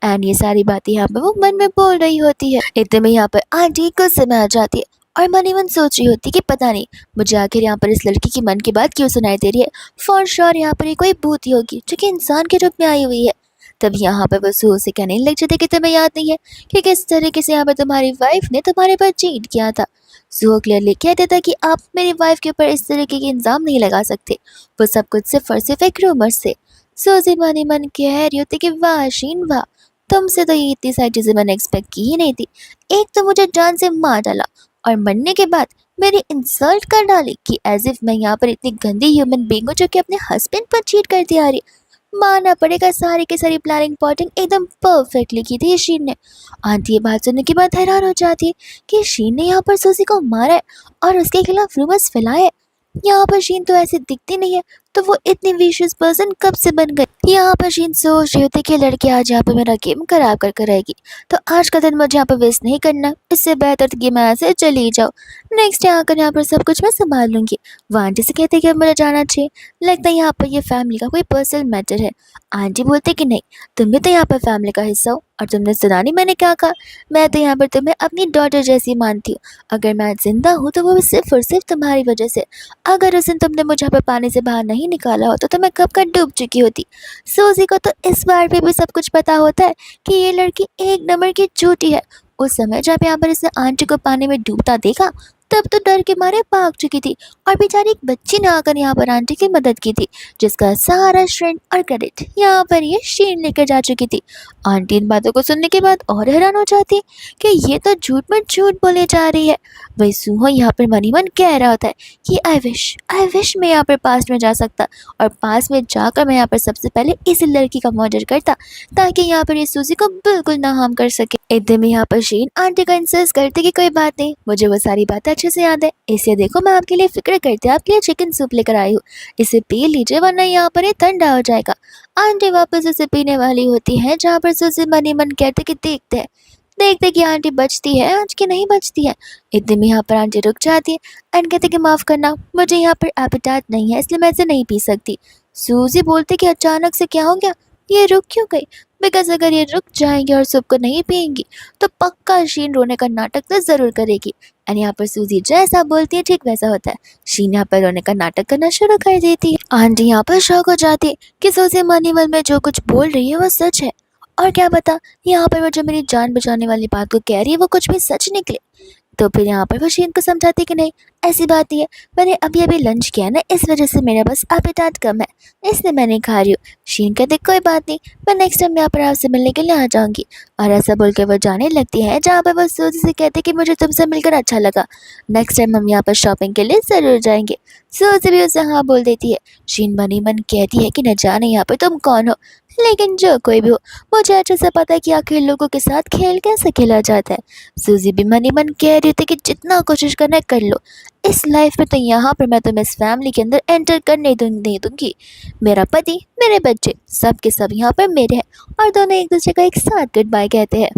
एंड ये सारी बातें यहाँ पर वो मन में बोल रही होती है। इतने में यहाँ पर आंटी कुछ समय आ जाती है और मन ही मन सोच रही होती कि पता नहीं मुझे आखिर यहाँ पर इस लड़की की मन की बात क्यों सुनाई दे रही है। फॉर श्योर यहाँ पर ये कोई भूत ही होगी जो कि इंसान के रूप में आई हुई है। तब यहाँ पर वो सूह से कहने लग जाते कि तुम्हें याद नहीं है कि किस तरीके से यहाँ पर तुम्हारी वाइफ ने तुम्हारे पर चीट किया था। सूह क्लियरली कह देता कि आप मेरी वाइफ के ऊपर इस तरीके के इल्जाम नहीं लगा सकते, वो सब कुछ सिर्फ और सिर्फ एक रूमर से। सूजी मन ही मन कह रही होती कि वाह शीन वाह, तुमसे तो ये इतनी सारी चीजें मैंने एक्सपेक्ट की ही नहीं थी। एक तो मुझे जान से मार डाला और मरने के बाद मेरी इंसल्ट कर डाली कि एज इफ मैं यहाँ पर इतनी गंदी ह्यूमन बीइंग हूँ जो कि अपने हस्बैंड पर चीट करती आ रही। मानना पड़ेगा सारी की सारी प्लानिंग पॉटिंग एकदम परफेक्टली की थी शीन ने। आंटी ये बात सुनने के बाद हैरान हो जाती है कि शीन ने यहाँ पर सुजी को मारा है और उसके खिलाफ रूमर्स फैलाए हैं। यहाँ पर शीन तो ऐसे दिखती नहीं है, तो वो इतनी विशियस पर्सन कब से बन गई। यहाँ पर शीन सोच रही होती कि लड़की आज यहाँ पे मेरा गेम खराब कर कर रहेगी, तो आज का दिन मुझे यहाँ पर वेस्ट नहीं करना, इससे बेहतर कि मैं यहाँ से चली जाऊँ। नेक्स्ट डे आकर यहाँ पर सब कुछ मैं संभाल लूंगी। वो आंटी से कहते कि अब मुझे जाना चाहिए, लगता है यहाँ पर ये फैमिली का कोई पर्सनल मैटर है। आंटी बोलते कि नहीं, तुम भी तो यहाँ पर फैमिली का हिस्सा हो और तुमने सुना नहीं मैंने क्या कहा, मैं तो यहाँ पर तुम्हें अपनी डॉटर जैसी मानती हूँ। अगर मैं जिंदा हूँ तो वो सिर्फ और सिर्फ तुम्हारी वजह से। अगर उस दिन तुमने मुझे यहाँ पे पानी से बाहर नहीं निकाला होता तो मैं कब का डूब चुकी होती। सूजी को तो इस बार भी सब कुछ पता होता है कि ये लड़की एक नंबर की झूठी है। उस समय जब यहाँ पर इसने आंटी को पानी में डूबता देखा तब तो डर के मारे भाग चुकी थी और बेचारी एक बच्ची ने आकर यहाँ पर आंटी की मदद की थी, जिसका सारा श्रेय और क्रेडिट यहाँ पर ये शीन लेकर जा चुकी थी। आंटी इन बातों को सुनने के बाद और हैरान हो जाती है कि ये तो झूठ में झूठ बोले जा रही है। वही सूहो यहाँ पर मन ही मन कह रहा होता है कि आई विश मैं यहाँ पर पास में जा सकता और पास में जाकर मैं यहाँ पर सबसे पहले इसी लड़की का मर्डर करता ताकि यहाँ पर ये सूजी को बिल्कुल ना हार्म कर सके। इतने में यहाँ पर शीन आंटी का इंसिस्ट करते कि कोई बात नहीं, मुझे वो सारी बातें अच्छे से याद है, इसे देखो मैं आपके लिए फिक्र करते आपके लिए चिकन सूप लेकर आई हूँ, इसे पी लीजिए वरना यहाँ पर ये ठंडा हो जाएगा। आंटी वापस उसे पीने वाली होती है, जहाँ पर सूजी मन ही मन कहते कि देखते कि आंटी बचती है आज की नहीं बचती है। इतने में यहाँ पर आंटी रुक जाती है एंड कहते कि माफ़ करना मुझे यहाँ पर एपेटाइट नहीं है इसलिए मैं इसे नहीं पी सकती। सूजी बोलती कि अचानक से क्या हो गया, ये रुक क्यों गई, बिकॉज अगर ये रुक जाएंगे और सबको नहीं पिएंगी तो पक्का शीन रोने का नाटक तो ज़रूर करेगी। एंड यहाँ पर सूजी जैसा बोलती है ठीक वैसा होता है, शीन यहाँ पर रोने का नाटक करना शुरू कर देती है। आंटी यहाँ पर शौक हो जाती है कि सूजी मनीमल में जो कुछ बोल रही है वो सच है और क्या पता यहाँ पर वो जो मेरी जान बचाने वाली बात को कह रही है वो कुछ भी सच निकले। तो फिर यहाँ पर वो शीन को समझाती कि नहीं ऐसी बात नहीं है, मैंने अभी लंच किया ना इस वजह से मेरा बस एपेटाइट कम है इसलिए मैं नहीं खा रही हूँ। शीन कहते कोई बात नहीं, मैं नेक्स्ट टाइम यहाँ पर आपसे मिलने के लिए आ जाऊँगी। और ऐसा बोल के वो जाने लगती है, जहाँ पर वो सूजी से कहते कि मुझे तुमसे मिलकर अच्छा लगा, नेक्स्ट टाइम हम यहाँ पर शॉपिंग के लिए ज़रूर जाएंगे। सूजी भी उसे हाँ बोल देती है। शीन मन ही मन कहती है कि न जाने यहाँ पर तुम कौन हो, लेकिन जो कोई भी हो मुझे अच्छे से पता है कि आखिर लोगों के साथ खेल कैसे खेला जाता है। सूजी भी मन ही मन कह रही थी कि जितना कोशिश करना है कर लो, इस लाइफ में तो यहाँ पर मैं तुम्हें इस फैमिली के अंदर एंटर करने नहीं दूंगी। मेरा पति मेरे बच्चे सब के सब यहाँ पर मेरे हैं और दोनों एक दूसरे का एक साथ गुड बाय कहते हैं।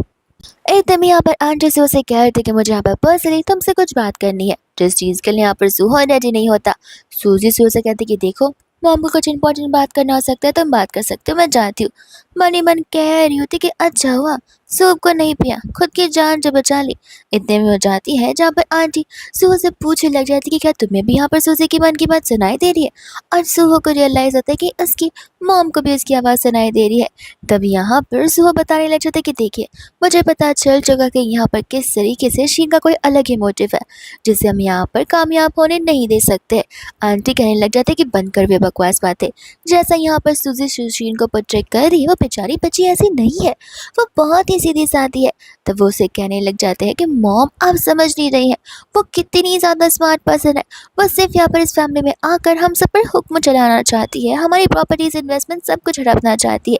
एकदम यहाँ पर आंटी से उसे कह रहे थे कि मुझे यहाँ पर पर्सनली तुमसे कुछ बात करनी है, जिस चीज़ के लिए यहाँ पर सूहो रेडी नहीं होता। सूजी से उसे कहती कि देखो मॉम को कुछ इंपॉर्टेंट बात करना हो सकता है तुम बात कर सकते हो, मैं जाती हूँ। मन ही मन कह रही होती कि अच्छा हुआ सूप को नहीं पिया, खुद की जान जो बचा ली। इतने में हो जाती है जहाँ पर आंटी सूहो से पूछने लग जाती कि क्या तुम्हें भी यहाँ पर सूजी की मन की बात सुनाई दे रही है। और सूहो को रियलाइज़ होता है कि उसकी मॉम को भी उसकी आवाज़ सुनाई दे रही है। तब यहाँ पर सूहो बताने लग जाता है कि देखिए मुझे पता चल चुका कि यहाँ पर किस तरीके से शीन का कोई अलग ही मोटिव है जिसे हम यहाँ पर कामयाब होने नहीं दे सकते। आंटी कहने लग जाते कि बंद कर वे बकवास बातें, जैसा यहाँ पर सूजी शीन को पोर्ट्रे कर रही है वो बेचारी बच्ची ऐसी नहीं है, वो बहुत ही सीधी सादी है। तब वो उसे कहने लग जाते हैं कि मॉम आप समझ नहीं रही हैं, वो कितनी ज़्यादा स्मार्ट पर्सन है। वो सिर्फ यहाँ पर इस फैमिली में आकर हम सब पर हुक्म चलाना चाहती है, हमारी प्रॉपर्टीज इन्वेस्टमेंट सब कुछ हड़पना चाहती है।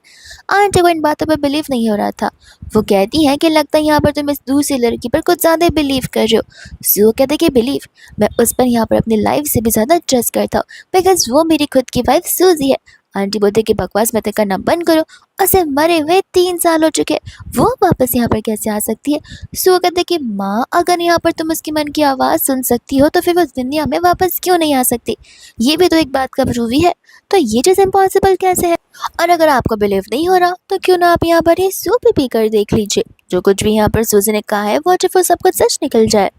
आंटी को इन बातों पर बिलीव नहीं हो रहा था। वो कहती हैं कि लगता है यहाँ पर तुम इस दूसरी लड़की पर कुछ ज़्यादा बिलीव कर रहे हो। सो कहते कि बिलीव, मैं उस पर यहाँ पर अपनी लाइफ से भी ज़्यादा ट्रस्ट करता हूँ, बिकॉज वो मेरी खुद की वाइफ सूजी है। आंटी बोलते कि बकवास मत करना बंद करो, उसे मरे हुए 3 साल हो चुके, वो वापस यहाँ पर कैसे आ सकती है। सो कहते कि माँ अगर यहाँ पर तुम उसकी मन की आवाज़ सुन सकती हो तो फिर वो उस दुनिया में वापस क्यों नहीं आ सकती। ये भी तो एक बात का प्रूफ ही है, तो ये चीज़ इम्पॉसिबल कैसे है। और अगर आपको बिलीव नहीं हो रहा तो क्यों ना आप यहाँ पर ये सूप ही पी कर देख लीजिए। जो कुछ भी यहाँ पर सूजी ने कहा है वो वो सब कुछ सच निकल जाए।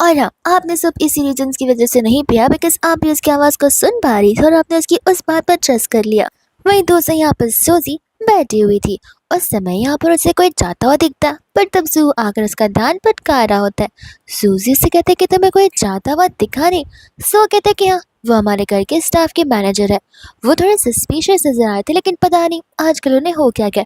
और हाँ, आपने सब इसी रीजंस की वजह से नहीं पिया, बिकॉज आप भी उसकी आवाज़ को सुन पा रही थी और आपने उसकी उस बात पर ट्रस्ट कर लिया। वहीं दूसरे यहाँ पर सूजी बैठी हुई थी। उस समय यहाँ पर उसे कोई जाता हुआ दिखता, पर तब जू आकर उसका ध्यान भटका रहा होता है। सूजी से कहते कि तुम्हें कोई जाता हुआ दिखा नहीं। सो कहते कि हाँ, वो हमारे घर के स्टाफ के मैनेजर है। वो थोड़े सस्पिशियस नजर आए थे, लेकिन पता नहीं आजकल उन्हें हो क्या क्या।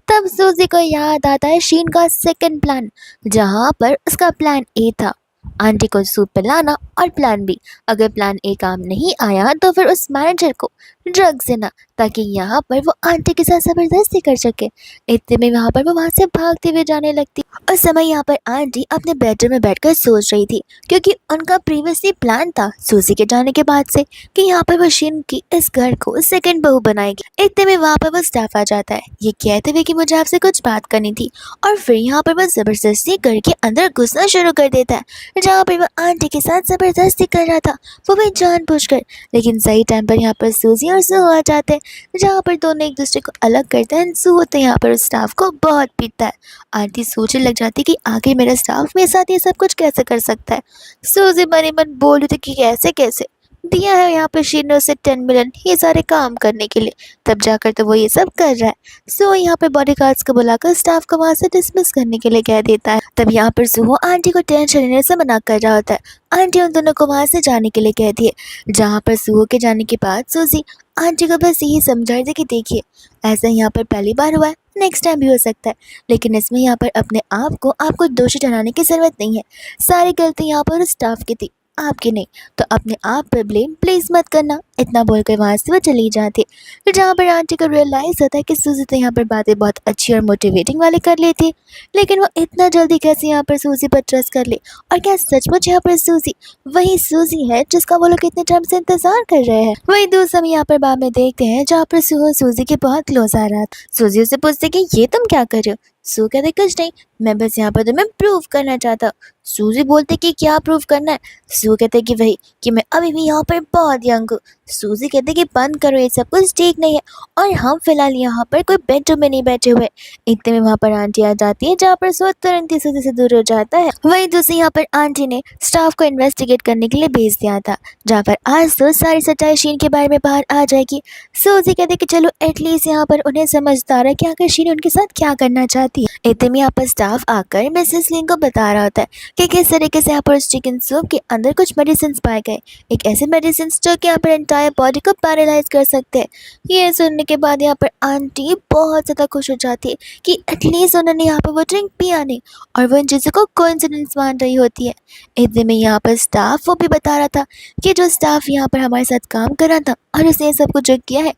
तब सूजी को याद आता है शीन का सेकंड प्लान, जहाँ पर उसका प्लान ए था आंटी को सूप पिलाना, और प्लान बी, अगर प्लान ए काम नहीं आया तो फिर उस मैनेजर को ड्रग्स देना, ताकि यहाँ पर वो आंटी के साथ जबरदस्ती कर सके। इतने में वहाँ पर वो वहाँ से भागते हुए जाने लगती। उस समय यहाँ पर आंटी अपने बेडरूम में बैठकर सोच रही थी, क्योंकि उनका प्रीवियसली प्लान था सूजी के जाने के बाद से कि यहाँ पर वो शीन की इस घर को सेकंड बहू बनाएगी। इतने में वहाँ पर वो स्टाफ आ जाता है, ये कहते हुए कि मुझे आपसे कुछ बात करनी थी, और फिर यहाँ पर वो जबरदस्ती घर के अंदर घुसना शुरू कर देता है, जहाँ पर वो आंटी के साथ जबरदस्ती कर रहा था, वो भी जानबूझकर। लेकिन सही टाइम पर यहाँ पर सूजी और सू आ जाते हैं, जहाँ पर दोनों एक दूसरे को अलग करते हैं। सू तो यहाँ पर उस स्टाफ को बहुत पीटता है। आंटी सोचने लग जाती कि आखिर मेरा स्टाफ मेरे साथ ये सब कुछ कैसे कर सकता है। सूजी मन मन बोल रही थी कि कैसे कैसे दिया है यहाँ पे शीन ने उसे 10 मिलियन ये सारे काम करने के लिए, तब जाकर तो वो ये सब कर रहा है। सो यहाँ पे बॉडीगार्ड्स को बुलाकर स्टाफ को वहाँ से डिसमिस करने के लिए कह देता है। तब यहाँ पर सुहो आंटी को टेंशन लेने से मना कर रहा होता है। आंटी उन दोनों को वहाँ से जाने के लिए कहती है, जहाँ पर सुहो के जाने के बाद सूजी आंटी को बस यही समझा रही थी कि देखिए ऐसा यहाँ पर पहली बार हुआ है, नेक्स्ट टाइम भी हो सकता है, लेकिन इसमें यहाँ पर अपने आप को आपको दोषी ठहराने की ज़रूरत नहीं है। सारी गलती यहाँ पर स्टाफ की थी, आपकी नहीं, तो अपने आप पर ब्लेम प्लीज मत करना। इतना बोलकर वहाँ से वो चली जाती। फिर जहाँ पर आंटी को रियलाइज होता है कि सूजी तो यहाँ पर बातें बहुत अच्छी और मोटिवेटिंग वाली कर लेती है, लेकिन वो इतना जल्दी कैसे यहाँ पर सूजी पर ट्रस्ट कर ले, और क्या सचमुच यहाँ पर सूजी वही सूजी है जिसका वो लोग इतने टाइम से इंतजार कर रहे हैं। वही दूसरे हम यहाँ पर बाद में देखते हैं जहाँ पर सूहो सूजी के बहुत क्लोज आ रहा था। सूजी उसे पूछते कि ये तुम क्या कर रहे हो। सू कहते कुछ नहीं, मैं बस यहाँ पर तुम्हें प्रूव करना चाहता हूँ। सूजी बोलते कि क्या प्रूव करना है। सू कहते कि वही कि मैं अभी भी यहाँ पर बहुत यंग हूँ। सूजी कहते कि बंद करो, ये सब कुछ ठीक नहीं है, और हम फिलहाल यहाँ पर कोई बेडरूम में नहीं बैठे हुए। इतने में वहाँ पर आंटी आ जाती है, जहाँ पर सो तुरंत ही सूजी से दूर हो जाता है। वही दूसरी यहाँ पर आंटी ने स्टाफ को इन्वेस्टिगेट करने के लिए भेज दिया था, जहाँ पर आज तो सारी सच्चाई शीन के बारे में बाहर आ जाएगी। सूजी कहते कि चलो एटलीस्ट यहाँ पर उन्हें समझदार है कि आखिर शीन उनके साथ क्या करना चाहती है। इतने में यहाँ पर स्टाफ आकर मिसेस लिन को बता रहा होता है कि किस तरीके से यहाँ पर उस चिकन सूप के अंदर कुछ मेडिसिन पाए गए, एक ऐसे मेडिसिन जो कि यहाँ पर एंटायर बॉडी को पैरालाइज कर सकते हैं। ये सुनने के बाद यहाँ पर आंटी बहुत ज़्यादा खुश हो जाती है कि एटलीस्ट उन्होंने यहाँ पर वो ड्रिंक पिया नहीं, और वो इन चीज़ों को कोइंसिडेंस मान रही होती है। इतने में यहाँ पर स्टाफ वो भी बता रहा था कि जो स्टाफ यहाँ पर हमारे साथ काम कर रहा था और उसने ये सब कुछ जो किया है,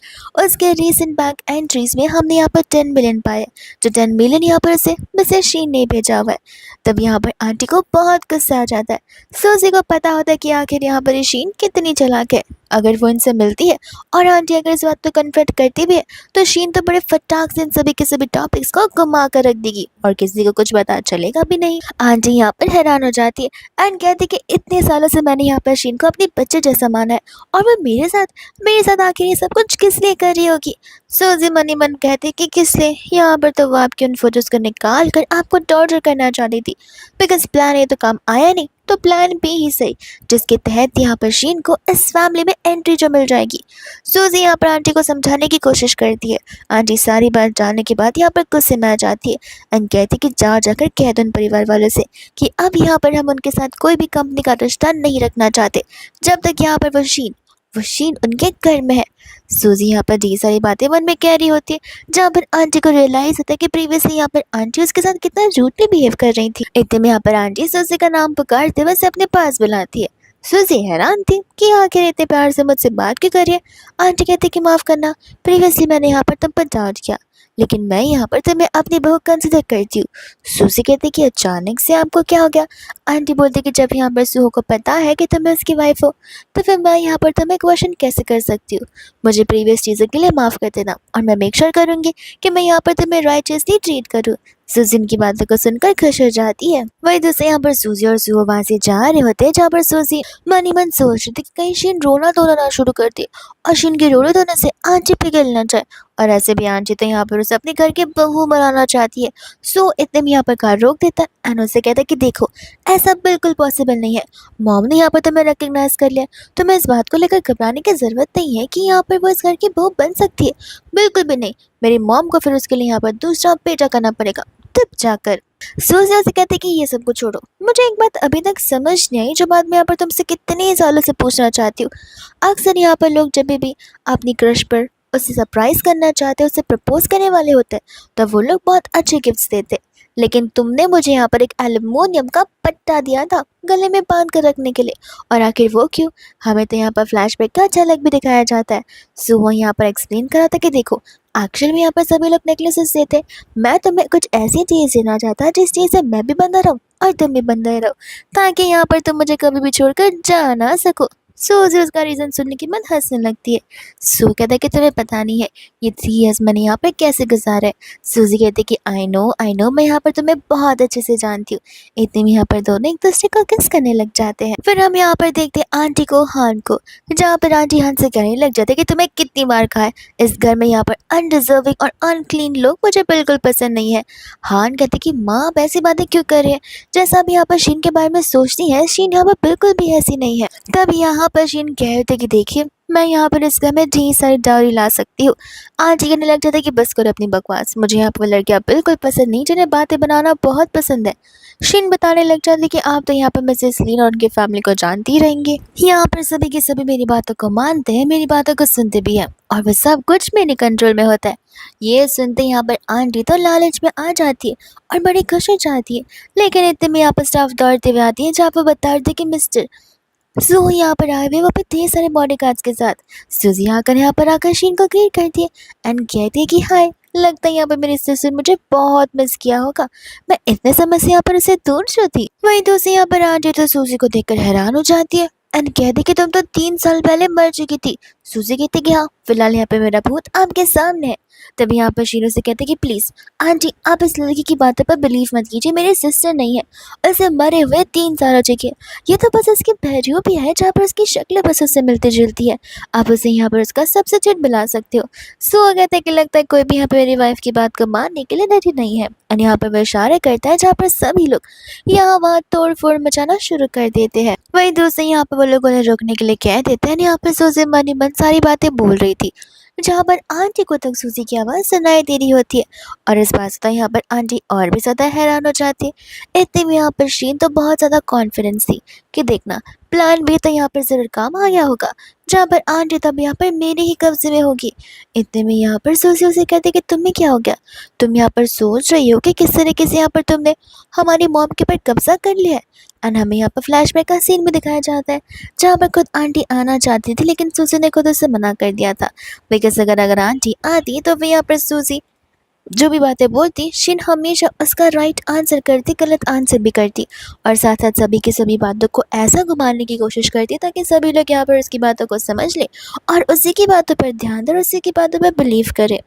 उसके रीसेंट बैंक एंट्रीज में हमने यहाँ पर 10 मिलियन पाए, जो 10 मिलियन यहाँ पर उसे मिसेस शीन ने भेजा हुआ है। तब यहाँ पर आंटी को बहुत गुस्सा आ जाता है। सूजी को पता होता है कि आखिर यहाँ पर शीन कितनी चालाक है। अगर वो इनसे मिलती है और आंटी अगर इस बात को कन्फर्ट करती भी है, तो शीन तो बड़े फटाक से इन सभी के सभी टॉपिक्स को घुमा कर रख देगी और किसी को कुछ पता चलेगा भी नहीं। आंटी यहाँ पर हैरान हो जाती है एंड कहती कि इतने सालों से मैंने यहाँ पर शीन को अपने बच्चे जैसा माना है, और वो मेरे साथ आखिर ये सब कुछ किस लिए कर रही होगी। सूजी मनी मन कहते कि किस लिए, यहाँ पर तो वो आपकी उन फोटोज़ को निकाल कर आपको टॉर्चर करना चाहती थी, बिकॉज प्लान ए तो काम आया नहीं, तो प्लान बी ही सही, जिसके तहत यहाँ पर शीन को इस फैमिली में एंट्री जो मिल जाएगी। सूजी यहाँ पर आंटी को समझाने की कोशिश करती है। आंटी सारी बात जानने के बाद यहाँ पर गुस्से में आ जाती है एंड कहती कि जाकर कह दो उन परिवार वालों से कि अब यहाँ पर हम उनके साथ कोई भी कंपनी का रिश्ता नहीं रखना चाहते, जब तक यहाँ पर वो शीन वो शीन उनके घर में है। सूजी यहाँ पर ढेर सारी बातें मन में कह रही होती है, जहाँ पर आंटी को रियलाइज होता है कि प्रीवियसली यहाँ पर आंटी उसके साथ कितना रूडली बिहेव कर रही थी। इतने में यहाँ पर आंटी सूजी का नाम पुकारते हुए उसे अपने पास बुलाती है। सूजी हैरान थी कि आखिर इतने प्यार से मुझसे बात क्यों कर रही है। आंटी कहती कि माफ करना, प्रीवियसली मैंने यहाँ पर तुम पर डाउट किया, लेकिन मैं यहाँ पर तुम्हें अपनी बहू कंसिडर करती हूँ। सूजी कहती कि अचानक से आपको क्या हो गया। आंटी बोलती कि जब यहाँ पर सूहो को पता है कि तुम उसकी वाइफ हो, तो फिर मैं यहाँ पर तुम्हें क्वेश्चन कैसे कर सकती हूँ। मुझे प्रीवियस चीज़ों के लिए माफ़ कर देना, और मैं मेक श्योर करूँगी कि मैं यहाँ पर तुम्हें राइचसली ट्रीट करूँ। सूजी की बातों को सुनकर खुश हो जाती है। वही दूसरे यहाँ पर सूजी और सूहो वहाँ से जा रहे होते हैं, जहाँ पर सूजी मन ही मन सोच रही थी कि कहीं शीन रोना धोना ना शुरू कर दे और शीन के रोने धोने से आंटी पिघल ना जाए। और ऐसे भी आंटी तो यहाँ पर उसे अपने घर की बहू बनाना चाहती है। सो इतने में यहाँ पर कार रोक देता है एंड उसे कहता है कि देखो, ऐसा बिल्कुल पॉसिबल नहीं है। मॉम ने यहाँ पर तुम्हें रिकग्नाइज कर लिया, तुम्हें इस बात को लेकर घबराने की जरूरत नहीं है कि यहाँ पर वो इस घर की बहू बन सकती है। बिल्कुल भी नहीं। मेरी मॉम को फिर उसके लिए यहाँ पर दूसरा बेटा करना पड़ेगा, तब जाकर। सूजी से कहते कि ये सब कुछ छोड़ो, मुझे एक बात अभी तक समझ नहीं आई, जो बात मैं यहाँ पर तुमसे कितने सालों से पूछना चाहती हूँ। अक्सर यहाँ पर लोग जब भी अपनी क्रश पर उसे सरप्राइज करना चाहते हैं, उसे प्रपोज करने वाले होते हैं, तब वो लोग बहुत अच्छे गिफ्ट्स देते हैं। लेकिन तुमने मुझे यहाँ पर एक एल्युमिनियम का पट्टा दिया था गले में बांध कर रखने के लिए, और आखिर वो क्यों? हमें तो यहाँ पर फ्लैशबैक का झलक भी दिखाया जाता है। सो वो यहाँ पर एक्सप्लेन करा था कि देखो, एक्चुअल में यहाँ पर सभी लोग नेकलेसेस देते हैं, मैं तुम्हें कुछ ऐसी चीज़ देना चाहता जिस चीज़ से मैं भी बंधा रहूँ और तुम भी बंधे रहो, ताकि यहाँ पर तुम मुझे कभी भी छोड़कर जा ना सको। सूजी उसका रीज़न सुनने के बाद हंसने लगती है। सू कहता है कि तुम्हें पता नहीं है ये 3 इयर्स मैंने यहाँ पर कैसे गुजारे है। सूजी कहती है कि आई नो, मैं यहाँ पर तुम्हें बहुत अच्छे से जानती हूँ। इतने में यहाँ पर दोनों एक दूसरे को किस करने लग जाते हैं। फिर हम यहाँ पर देखते हैं आंटी को, हान को, जहाँ पर आंटी हान से कहने लग जाते हैं कि तुम्हें कितनी बार कहा है, इस घर में यहाँ पर अनडिजर्विंग और अनक्लीन लोग मुझे बिल्कुल पसंद नहीं है। हान कहते कि माँ आप ऐसी बातें क्यों कर रहे हैं, जैसा आप यहाँ पर शीन के बारे में सोचती हैं, शीन यहाँ पर बिल्कुल भी ऐसी नहीं है। तब यहाँ पर शीन कह रहे थे कि देखिए, मैं यहाँ पर इस घर में ढेर सारी डायरी ला सकती हूँ। आंटी कहने लग जाता है कि बस करो अपनी बकवास, मुझे यहाँ पर लड़कियाँ बिल्कुल पसंद नहीं जिन्हें बातें बनाना बहुत पसंद है। शीन बताने लग जाती है कि आप तो यहाँ पर मिसेस लीन और उनकी फैमिली को जानती ही रहेंगे। यहाँ पर सभी के सभी मेरी बातों को मानते हैं, मेरी बातों को सुनते भी हैं, और वह सब कुछ मेरे कंट्रोल में होता है। ये सुनते यहाँ पर आंटी तो लालच में आ जाती है और बड़ी खुश हो जाती है। लेकिन इतने में यहाँ पर स्टाफ दौड़ते हुए आती है, जहाँ पर बताते हैं कि मिस्टर सू यहाँ पर आए हुए वहाँ पे ढेर सारे बॉडीगार्ड्स के साथ। सूजी आकर यहाँ पर आकर शीन को ग्रीट करती है एंड कहती है कि हाय, लगता है यहाँ पर मेरी सिस्टर मुझे बहुत मिस किया होगा, मैं इतने समय से यहाँ पर उसे दूर जो थी। वही दूसरी यहाँ पर आंटी तो सूजी को देखकर हैरान हो जाती है एंड कहती कि तुम तो 3 साल पहले मर चुकी थी। सूजी कहती कि हाँ, फिलहाल यहाँ पे मेरा भूत आपके सामने है। तभी यहाँ पर शीनो से कहते कि प्लीज़ आंटी, आप इस लड़की की बातों पर बिलीव मत कीजिए, मेरी सिस्टर नहीं है, उसे मरे हुए 3 साल हो चुके हैं। ये तो बस उसकी बहरियों भी है, जहाँ पर उसकी शक्ल बस उससे मिलती जुलती है, आप उसे यहाँ पर उसका सब्स्टिट्यूट बुला सकते हो। सो कहते हैं कि लगता है कोई भी यहाँ पर मेरी वाइफ की बात को मानने के लिए रेडी नहीं है। और यहाँ पर वह इशारे करता है, जहाँ पर सभी लोग यहाँ वहाँ तोड़ फोड़ मचाना शुरू कर देते हैं। वही दूसरे यहाँ पर वो लोग उन्हें रोकने के लिए कह देते हैं। यहाँ पर सूजी मन ही मन सारी बातें बोल रही थी, जहाँ पर आंटी को तक सूजी की आवाज़ सुनाई दे रही होती है, और इस बात से यहाँ पर आंटी और भी ज़्यादा हैरान हो जाती है। इतने में यहाँ पर शीन तो बहुत ज़्यादा कॉन्फिडेंस थी कि देखना, प्लान भी तो यहाँ पर ज़रूर काम आ गया होगा, जहाँ पर आंटी तब यहाँ पर मेरे ही कब्जे में होगी। इतने में यहाँ पर सूजी उसे कहते कि तुम्हें क्या हो गया, तुम यहाँ पर सोच रही हो कि किस तरीके से यहाँ पर तुमने हमारी मॉम के ऊपर कब्जा कर लिया है। एंड हमें यहाँ पर फ्लैशबैक का सीन भी दिखाया जाता है, जहाँ पर खुद आंटी आना चाहती थी, लेकिन सूजी ने खुद उसे मना कर दिया था, बिकॉज अगर आंटी आती तो वे यहाँ पर सूजी जो भी बातें बोलती, शिन हमेशा उसका राइट आंसर करती, गलत आंसर भी करती, और साथ साथ सभी की सभी बातों को ऐसा घुमाने की कोशिश करती ताकि सभी लोग यहाँ पर उसकी बातों को समझ ले और उसी की बातों पर ध्यान दें और उसी की बातों पर बिलीव करें।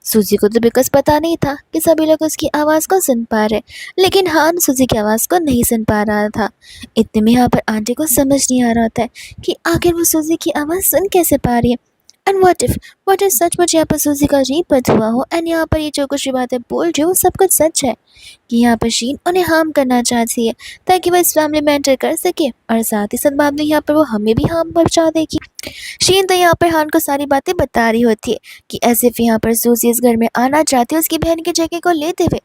सूजी को तो बिकॉज पता नहीं था कि सभी लोग उसकी आवाज़ को सुन पा रहे, लेकिन हान सूजी की आवाज़ को नहीं सुन पा रहा था। इतने में यहाँ पर आंटी को समझ नहीं आ रहा था कि आखिर वो सूजी की आवाज़ सुन कैसे पा रही है। एंड व्हाट इफ सचमुच यहाँ पर सूजी का रीबर्थ हुआ हो, एंड यहाँ पर ये जो कुछ भी बातें बोल रही हो वो सब कुछ सच है, कि यहाँ पर शीन उन्हें हार्म करना चाहती है ताकि वो इस फैमिली में एंटर कर सके, और साथ ही साथ बाद में यहाँ पर वो हमें भी हार्म पहुँचा देगी। शीन तो यहाँ पर हान को सारी बातें बता रही होती है कि ऐसे फिर यहाँ पर सूजी इस घर में आना चाहती है उसकी बहन की जगह को लेते हुए।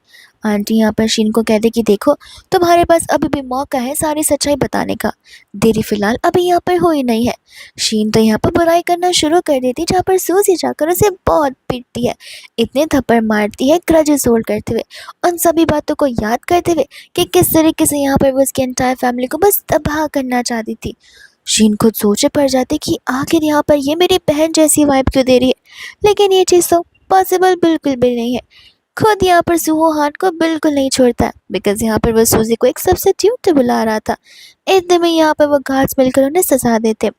आंटी यहाँ पर शीन को कहते कि देखो, तुम्हारे पास अभी भी मौका है सारी सच्चाई बताने का, देरी फिलहाल अभी यहाँ पर हुई नहीं है। शीन तो यहाँ पर बुराई करना शुरू कर देती, जहाँ पर सूजी जाकर उसे बहुत पीटती है, इतने थप्पड़ मारती है ग्रजेस होल्ड करते हुए, उन सभी बातों को याद करते हुए कि किस तरीके से यहाँ पर वो उसकी एंटायर फैमिली को बस तबाह करना चाहती थी। शीन खुद सोचे पड़ जाती कि आखिर यहाँ पर ये मेरी बहन जैसी वाइब क्यों दे रही है, लेकिन ये चीज़ तो पॉसिबल बिल्कुल भी नहीं है। खुद यहाँ पर सुहो हान को बिल्कुल नहीं छोड़ता, बिकॉज यहाँ पर वो सूजी को एक सब्स्टिट्यूट बुला रहा था। इतने में यहाँ पर वो घास मिलकर उन्हें सजा देते।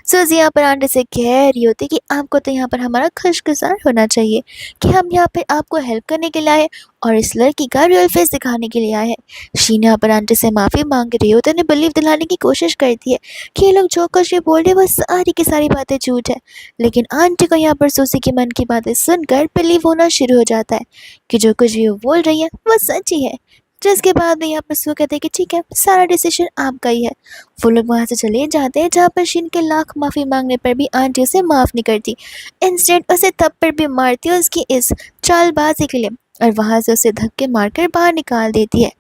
सूजी यहाँ पर आंटी से कह रही होती कि आपको तो यहाँ पर हमारा खुशगुजार होना चाहिए कि हम यहाँ पर आपको हेल्प करने के लिए आए और इस लड़की का रियल फेस दिखाने के लिए आए हैं। शीन यहाँ पर आंटी से माफ़ी मांग रही होती है, उन्हें बिलीव दिलाने की कोशिश करती है कि ये लोग जो कुछ भी बोल रहे हैं वो सारी की सारी बातें झूठ है, लेकिन आंटी को यहाँ पर सूजी के मन की बातें सुनकर बिलीव होना शुरू हो जाता है कि जो कुछ भी वो बोल रही है वो सच ही है। जिसके बाद में यहाँ पर सू कहते हैं कि ठीक है, सारा डिसीजन आपका ही है। वो लोग वहाँ से चले जाते हैं, जहाँ पर शीन के लाख माफ़ी मांगने पर भी आंटी उसे माफ़ नहीं करती, इंस्टेंट उसे थप्पड़ भी मारती है उसकी इस चालबाजी के लिए, और वहाँ से उसे धक्के मारकर बाहर निकाल देती है।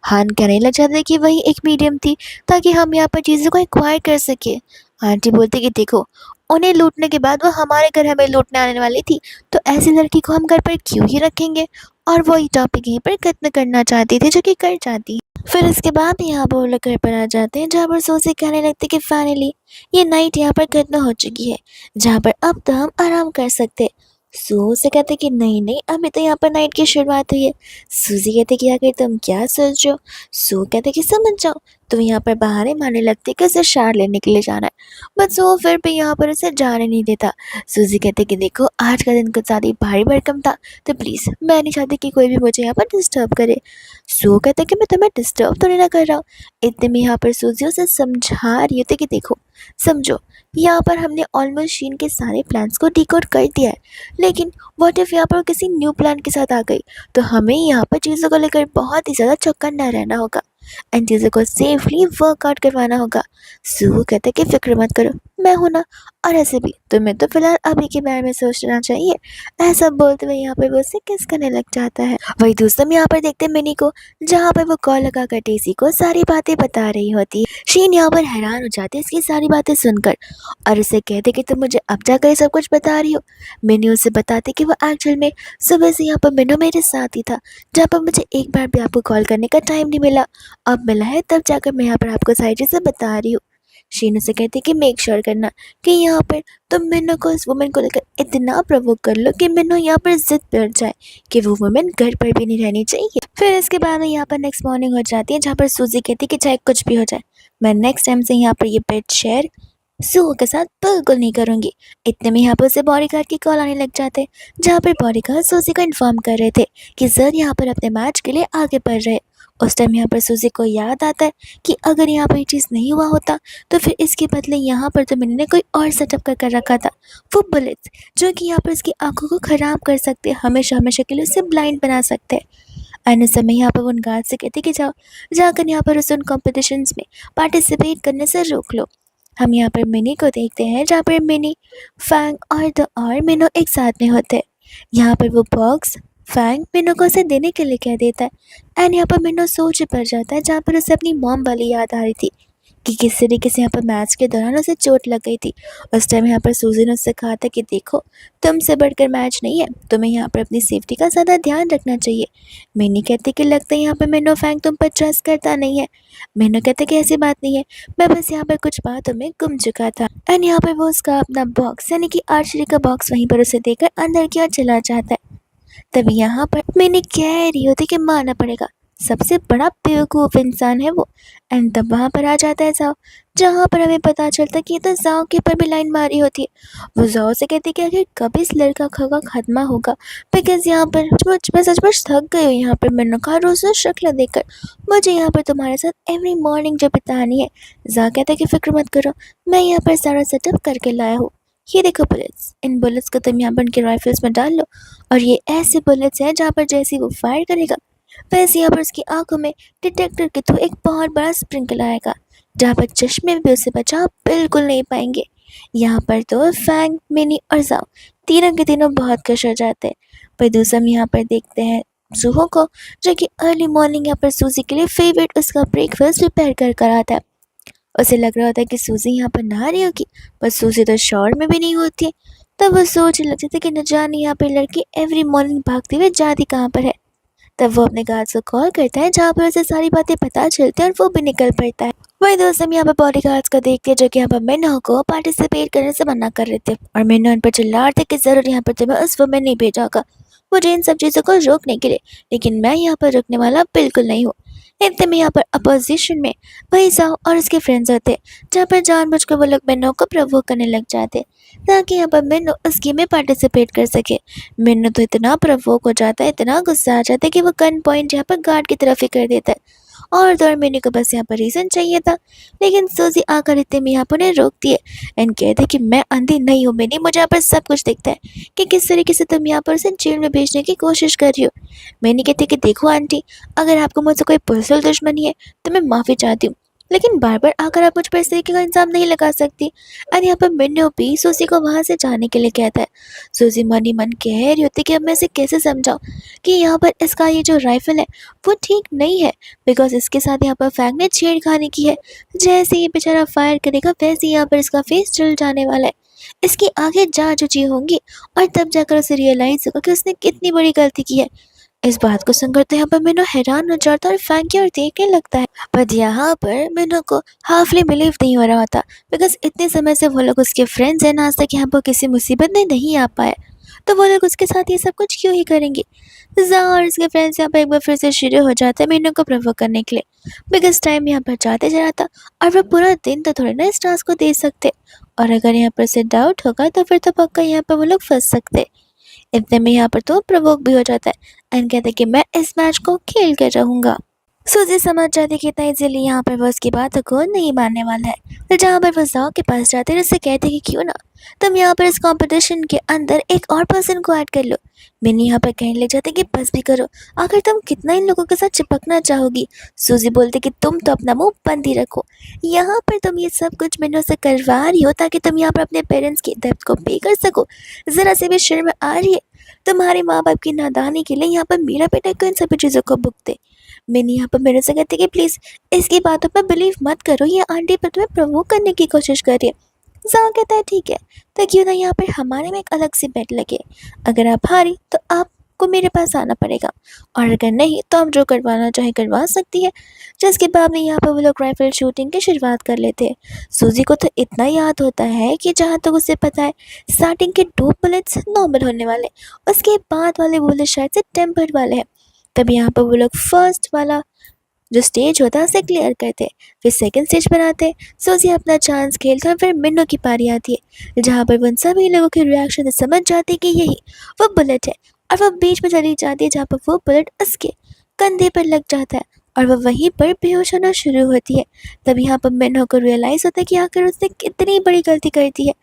हान कहने लग जाता है कि वही एक मीडियम थी ताकि हम यहाँ पर चीज़ों को एक्वायर कर सके। आंटी बोलती कि देखो, उन्हें लूटने के बाद वो हमारे घर हमें लूटने आने वाली थी, तो ऐसी लड़की को हम घर पर क्यों ही रखेंगे। और वो ये टॉपिक यहीं पर खत्म करना चाहती थी, जो कि कर जाती। फिर इसके बाद यहाँ पर वो लोग घर पर आ जाते हैं, जहाँ पर सोचे कहने लगते कि फाइनली ये नाइट यहाँ पर खत्म हो चुकी है, जहाँ पर अब तो हम आराम कर सकते। सू से कहते कि नहीं नहीं, अभी तो यहाँ पर नाइट की शुरुआत हुई है। सूजी कहते कि आखिर तुम क्या सोच रहे हो। सू कहते कि समझ जाओ, तुम यहाँ पर बहाने मारने लगते कि उसे शार लेने के लिए जाना है, बट सो फिर भी यहाँ पर उसे जाने नहीं देता। सूजी कहते कि देखो, आज का दिन कुछ ज़्यादा ही भारी भरकम था, तो प्लीज़ मैं नहीं चाहती कि कोई भी मुझे यहाँ पर डिस्टर्ब करे। सू कहता कि मैं तुम्हें डिस्टर्ब तो नहीं ना कर रहा हूँ। इतने में यहाँ पर सूजी उसे समझा रही होती कि देखो, समझो, यहाँ पर हमने ऑलमोस्ट शीन के सारे प्लान्स को डिकोड कर दिया है, लेकिन व्हाट इफ़ यहाँ पर किसी न्यू प्लान के साथ आ गई, तो हमें यहाँ पर चीज़ों को लेकर बहुत ही ज़्यादा चौकन्ना रहना होगा एंड चीज़ों को सेफली वर्कआउट करवाना होगा। सू कहते कि फिक्र मत करो, मैं हूं ना, और ऐसे भी तुम्हें तो फिलहाल अभी के बारे में सोचना चाहिए। ऐसा बोलते हुए यहाँ पर वो उससे किस करने लग जाता है। वही दूसरा यहाँ पर देखते हैं मिनी को, जहाँ पर वो कॉल लगाकर टेसी को सारी बातें बता रही होती है। शीन यहाँ पर हैरान हो जाती है इसकी सारी बातें सुनकर, और उसे कहते कि तुम मुझे अब जाकर ये सब कुछ बता रही हो। मिनी उसे बताते कि वो एक्चुअल में सुबह से यहाँ पर मिनू मेरे साथ ही था, जहाँ पर मुझे एक बार भी आपको कॉल करने का टाइम नहीं मिला, अब मिला है तब जाकर मैं यहाँ पर आपको सारी चीज़ें बता रही हूँ। शीनू से कहती कि मेक श्योर करना कि यहाँ पर तुम मिन्नू को इस वुमेन को लेकर इतना प्रवोक कर लो कि मिन्नू यहाँ पर जिद पर जाए कि वो वुमेन घर पर भी नहीं रहनी चाहिए। फिर इसके बाद में यहाँ पर नेक्स्ट मॉर्निंग हो जाती है, जहाँ पर सूजी कहती कि चाहे कुछ भी हो जाए, मैं नेक्स्ट टाइम से यहाँ पर ये बेड शेयर सू के साथ बिल्कुल नहीं करूँगी। इतने में यहाँ पर उसे बॉडीगार्ड की कॉल आने लग जाते, जहाँ पर बॉडीगार्ड सूजी को इन्फॉर्म कर रहे थे कि सर यहाँ पर अपने मैच के लिए आगे बढ़ रहे। उस टाइम यहाँ पर सूजी को याद आता है कि अगर यहाँ पर ये चीज़ नहीं हुआ होता, तो फिर इसके बदले यहाँ पर तो मैंने कोई और सेटअप कर रखा था, वो बुलेट्स, जो कि यहाँ पर उसकी आंखों को ख़राब कर सकते हैं, हमेशा हमेशा के लिए उसे ब्लाइंड बना सकते हैं। एंड उस समय यहाँ पर उन गार्ड से कहते कि जाओ, जाकर यहाँ पर उस उन कॉम्पिटिशन्स में पार्टिसिपेट करने से रोक लो। हम यहाँ पर मिनी को देखते हैं, जहाँ पर मिनी, फैंग और द और मिनो एक साथ में होते हैं। यहाँ पर वो बॉक्स फैंग मिनो को उसे देने के लिए कह देता है, एंड यहाँ पर मिनो सोच पड़ जाता है, जहाँ पर उसे अपनी मॉम वाली याद आ रही थी कि किस तरीके से यहाँ पर मैच के दौरान उसे चोट लग गई थी। उस टाइम यहाँ पर सूजी ने उससे कहा था कि देखो, तुमसे बढ़कर मैच नहीं है, तुम्हें यहाँ पर अपनी सेफ्टी का ज़्यादा ध्यान रखना चाहिए। मिनी कहती कि लगता है यहाँ पर मिनो फैंग तुम पर ट्रस्ट करता नहीं है। मिनो कहते कि ऐसी बात नहीं है, मैं बस यहाँ पर कुछ बातों में गुम चुका था। एंड यहाँ पर वो उसका अपना बॉक्स यानी कि आर्चरी का बॉक्स वहीं पर उसे देकर अंदर की ओर चला जाता है। तभी यहाँ पर मैंने कह रही होती कि मानना पड़ेगा, सबसे बड़ा बेवकूफ़ इंसान है वो। एंड तब वहाँ पर आ जाता है जाओ, जहाँ पर हमें पता चलता है कि ये तो जाओ के ऊपर भी लाइन मारी होती है। वो जाओ से कहती है कि आखिर कब इस लड़का का खात्मा होगा, बिकॉज यहाँ पर मैं सचमुच थक गई हूँ यहाँ पर मैंने कहा रोज़ रोज़ शक्ल देखकर, मुझे यहाँ पर तुम्हारे साथ एवरी मॉर्निंग जो बितानी है। जा कहता है कि फिक्र मत करो, मैं यहाँ पर सारा सेटअप करके लाया हूँ। ये देखो बुलेट्स, इन बुलेट्स को तुम यहाँ पर उनके राइफल्स में डाल लो, और ये ऐसे बुलेट्स हैं जहाँ पर जैसे ही वो फायर करेगा, वैसे यहाँ पर उसकी आंखों में डिटेक्टर के थ्रू एक बहुत बड़ा स्प्रिंकल आएगा, जहाँ पर चश्मे भी उसे बचा बिल्कुल नहीं पाएंगे। यहाँ पर तो फैंग, मिनी और जाओ तीनों के तीनों बहुत खुश हो जाते हैं। पर दूसरा हम यहाँ पर देखते हैं सुहो को, जो कि अर्ली मॉर्निंग यहाँ पर सूजी के लिए फेवरेट उसका ब्रेकफास्ट प्रिपेयर कर कर आता है। उसे लग रहा होता है कि सूजी यहाँ पर नहा रही होगी, पर सूजी तो शौर में भी नहीं होती है। तब वो सोचने लगती थी कि न जाने यहाँ पर लड़की एवरी मॉर्निंग भागते हुए जाती कहाँ पर है। तब वो अपने गार्ड को कॉल करता है, जहाँ पर उसे सारी बातें पता चलती है और वो भी निकल पड़ता है। वही दोस्त हम यहाँ पर बॉडी गार्ड्स को देखते हैं, जो कि यहाँ पर मिन्हो को पार्टिसिपेट करने से मना कर रहे थे और मिन्हो उन पर चिल्ला रहे थे कि जरूर यहाँ पर तुम्हें उस वुमेन नहीं भेजा होगा मुझे इन सब चीज़ों को रोकने के लिए, लेकिन मैं यहाँ पर रुकने वाला बिल्कुल नहीं हूँ। इतने में यहाँ पर अपोजिशन में वही साहब और उसके फ्रेंड्स होते हैं, जहाँ पर जानबूझकर वो लोग मिन्हो को प्रवोक करने लग जाते हैं ताकि यहाँ पर मिन्हो उस गेम में पार्टिसिपेट कर सके। मिन्हो तो इतना प्रवोक हो जाता है, इतना गुस्सा आ जाता है कि वो गन पॉइंट यहाँ पर गार्ड की तरफ ही कर देता है और दौड़ मिन्हो को बस यहाँ पर रीज़न चाहिए था। लेकिन सूजी आकर इतने में यहाँ पर उन्हें रोकती है एंड कहती है कि मैं अंधी नहीं हूँ मिनी, मुझे यहाँ पर सब कुछ दिखता है कि किस तरीके से तुम यहाँ पर उसे जेल में भेजने की कोशिश कर रही हो। मैंने कहती है कि देखो आंटी, अगर आपको मुझसे कोई पर्सनल दुश्मनी है तो मैं माफ़ी चाहती हूँ, लेकिन बार बार आकर आप मुझ पर इस तरीके का इल्ज़ाम नहीं लगा सकती। और यहाँ पर मिन्नो भी सूजी को वहाँ से जाने के लिए कहता है। सूजी मन ही मन कह रही होती कि अब मैं इसे कैसे समझाऊँ कि यहाँ पर इसका ये जो राइफल है वो ठीक नहीं है, बिकॉज इसके साथ यहाँ पर फैंग ने छेड़खानी की है। जैसे ये बेचारा फायर करेगा वैसे यहाँ पर इसका फेस जल जाने वाला है, इसकी आगे जांच ऊँची होंगी और तब जाकर उसे रियलाइज होगा कि उसने कितनी बड़ी गलती की है। इस बात को सुनकर तो यहाँ पर मिन्नो हैरान हो जाता है और फैंक की ओर देखने लगता है, बट यहाँ पर मिन्नो को हाफली बिलीव नहीं हो रहा होता, बिकॉज इतने समय से वो लोग उसके फ्रेंड्स हैं, आज तक यहाँ पर किसी मुसीबत में नहीं आ पाए, तो वो लोग उसके साथ ये सब कुछ क्यों ही करेंगे। ज़ा और उसके फ्रेंड्स यहाँ पर एक बार फिर से शुरू हो जाते हैं मिन्नो को प्रवोक करने के लिए, बिकॉज टाइम यहाँ पर जाते जा रहा था और वो पूरा दिन तो थोड़े ना इस टास्क को दे सकते, और अगर यहाँ पर से डाउट होगा तो फिर तो पक्का यहाँ पर वो लोग फंस सकते। इतने में यहाँ पर तो प्रवोक भी हो जाता है एंड कहते कि मैं इस मैच को खेल कर रहूँगा। सूजी समझ जाती कि इतना इजीली यहाँ पर वो उसकी बातों को नहीं मानने वाला है, तो जहाँ पर वो जाओ के पास जाते हैं उससे कहते कि क्यों ना तुम यहाँ पर इस कंपटीशन के अंदर एक और पर्सन को ऐड कर लो। मिनी यहाँ पर कहने लग जाते कि बस भी करो, आखिर तुम कितना इन लोगों के साथ चिपकना चाहोगी। सूजी बोलते कि तुम तो अपना मुंह बंद ही रखो, यहाँ पर तुम ये सब कुछ मिनों से करवा रही हो ताकि तुम यहाँ पर अपने पेरेंट्स की डेब्ट को पे कर सको। ज़रा से भी शर्म आ रही है तुम्हारे माँ बाप की नादानी के लिए, यहाँ पर मेरा बेटा क्यों इन सभी चीज़ों को भुगते। मैंने यहाँ पर मेरे से कहती कि प्लीज़ इसकी बातों पर बिलीव मत करो, ये आंटी पर तुम्हें प्रवोक करने की कोशिश कर रही है। जाओ कहता है ठीक है, तो क्यों ना यहाँ पर हमारे में एक अलग सी बेट लगे, अगर आप हारी तो आपको मेरे पास आना पड़ेगा और अगर नहीं तो आप जो करवाना चाहे करवा सकती है। जिसके बाद में यहाँ पर वो लोग राइफल शूटिंग की शुरुआत कर लेते हैं। सूजी को तो इतना याद होता है कि जहाँ तक उसे पता है स्टार्टिंग के 2 बुलेट्स नॉर्मल होने वाले, उसके बाद वाले बुलेट शायद से टेम्पर्ड वाले हैं। तब यहाँ पर वो लोग फर्स्ट वाला जो स्टेज होता है उसे क्लियर करते हैं, फिर सेकंड स्टेज बनाते हैं। सूजी अपना चांस खेलकर फिर मिन्नो की पारी आती है, जहाँ पर वो उन सभी लोगों के रिएक्शन से समझ जाती है कि यही वो बुलेट है, और वो बीच में चली जाती है जहाँ पर वो बुलेट उसके कंधे पर लग जाता है और वह वहीं पर बेहोश होना शुरू होती है। तब यहाँ पर मिन्नो को रियलाइज़ होता है कि आखिर उसने कितनी बड़ी गलती कर दी है,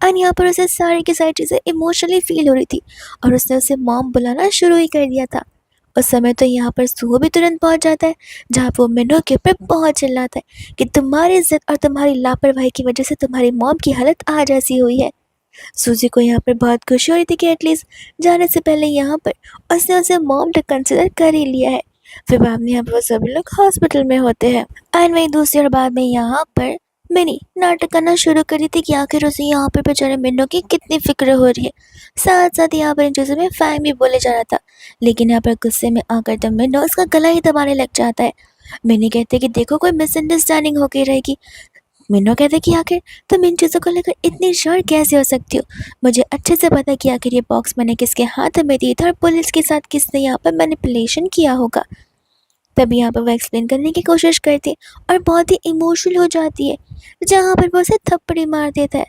और यहाँ पर उसे सारी की सारी चीज़ें इमोशनली फील हो रही थी और उसने उसे मॉम बुलाना शुरू ही कर दिया था। उस समय तो यहाँ पर सुहो भी तुरंत पहुँच जाता है, जहाँ वो मिन्नो के ऊपर बहुत चिल्लाता है कि तुम्हारी इज्जत और तुम्हारी लापरवाही की वजह से तुम्हारी मॉम की हालत आज ऐसी हुई है। सूजी को यहाँ पर बहुत खुशी हो रही थी कि एटलीस्ट जाने से पहले यहाँ पर उसने उसे मॉम तक कंसिडर कर ही लिया है। फिर बाद में यहाँ पर वो सभी लोग हॉस्पिटल में होते हैं एंड वहीं दूसरी और बाद में यहाँ पर मिनी नाटक करना शुरू करी थी कि आखिर उसे यहाँ पर बेचारे मिन्नो की कितनी फिक्र हो रही है। साथ साथ यहाँ पर इन चीज़ों में फैंग भी बोले जा रहा था, लेकिन यहाँ पर गुस्से में आकर तो मिन्नो उसका गला ही दबाने लग जाता है। मिनी कहते कि देखो कोई मिसअंडरस्टैंडिंग हो गई रहेगी। मिन्नो कहते कि आखिर तुम इन चीज़ों को लेकर इतनी श्योर कैसे हो सकती हो, मुझे अच्छे से पता कि आखिर ये बॉक्स मैंने किसके हाथ में दी था और पुलिस के साथ किसने यहाँ पर मैनिपुलेशन किया होगा। तभी यहाँ पर वो एक्सप्लेन करने की कोशिश करती और बहुत ही इमोशनल हो जाती है, जहाँ पर वो उसे थप्पड़ी मार देता है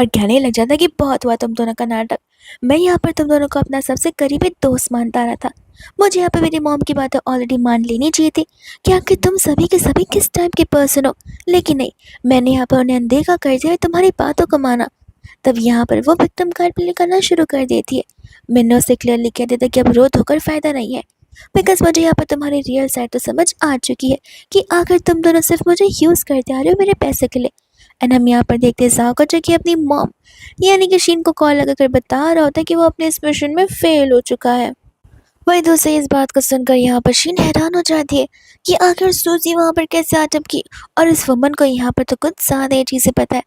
और कहने लग जाता है कि बहुत हुआ तुम दोनों का नाटक, मैं यहाँ पर तुम दोनों को अपना सबसे करीबी दोस्त मानता रहा था। मुझे यहाँ पर मेरी मॉम की बातें ऑलरेडी मान लेनी चाहिए थी कि आखिर तुम सभी के सभी किस टाइप के पर्सन हो, लेकिन नहीं, मैंने यहाँ पर उन्हें अनदेखा करते हुए तुम्हारी बातों को माना। तब यहाँ पर वो विक्टिम कार्ड प्ले करना शुरू कर देती है। मिन्नो से क्लियरली कह देता कि अब रो धोकर फ़ायदा नहीं है, बिकॉज मुझे यहाँ पर तुम्हारी रियल साइड तो समझ आ चुकी है कि आखिर तुम दोनों सिर्फ मुझे यूज़ करते आ रहे हो मेरे पैसे के लिए। एंड हम यहाँ पर देखते हैं जाओ को, जो कि अपनी मॉम यानी कि शीन को कॉल लगाकर बता रहा होता है कि वो अपने इस मिशन में फेल हो चुका है। वही दूसरी इस बात को सुनकर यहाँ पर शीन हैरान हो जाती है कि आखिर सूजी वहाँ पर कैसे आ टपकी। और इस वुमन को यहाँ पर तो कुछ ज़्यादा ही चीज़ें पता है,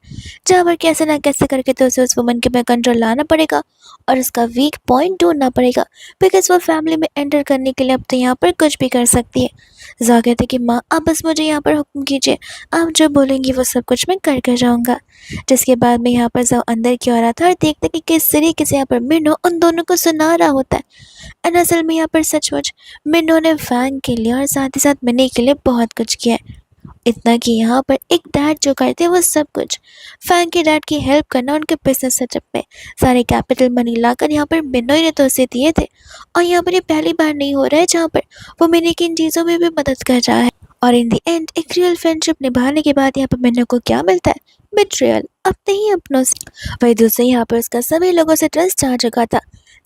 जहाँ पर कैसे ना कैसे करके तो उसे उस वुमन के ऊपर कंट्रोल लाना पड़ेगा और उसका वीक पॉइंट ढूंढना पड़ेगा, बिकॉज वो फैमिली में एंटर करने के लिए अब तो यहाँ पर कुछ भी कर सकती है। जा कहते कि माँ आप बस मुझे यहाँ पर हुक्म कीजिए, आप जो बोलेंगी वो सब कुछ मैं कर जाऊँगा। जिसके बाद में यहाँ पर जाओ अंदर की ओर आता है और देखते कि किस तरीके से यहाँ पर मिनो उन दोनों को सुना रहा होता है। एंड असल में यहाँ पर सचमुच मिन्नो ने फैंग के लिए और साथ ही साथ मिनी के लिए बहुत कुछ किया है। इतना कि यहाँ पर एक डैड जो करते वो सब कुछ फैंग के डैड की हेल्प करना उनके बिजनेस सेटअप में सारे कैपिटल मनी लाकर यहाँ पर मिन्नो ही ने तो उसे दिए थे। और यहाँ पर ये पहली बार नहीं हो रहा है जहाँ पर वो मिनी की इन चीज़ों में भी मदद कर रहा है। और इन दी एंड एक रियल फ्रेंडशिप निभाने के बाद यहाँ पर मिन्नो को क्या मिलता है? बिट्रियल, अपने ही अपनों से। वही दूसरे यहाँ पर उसका सभी लोगों से ट्रस्ट जा चुका था,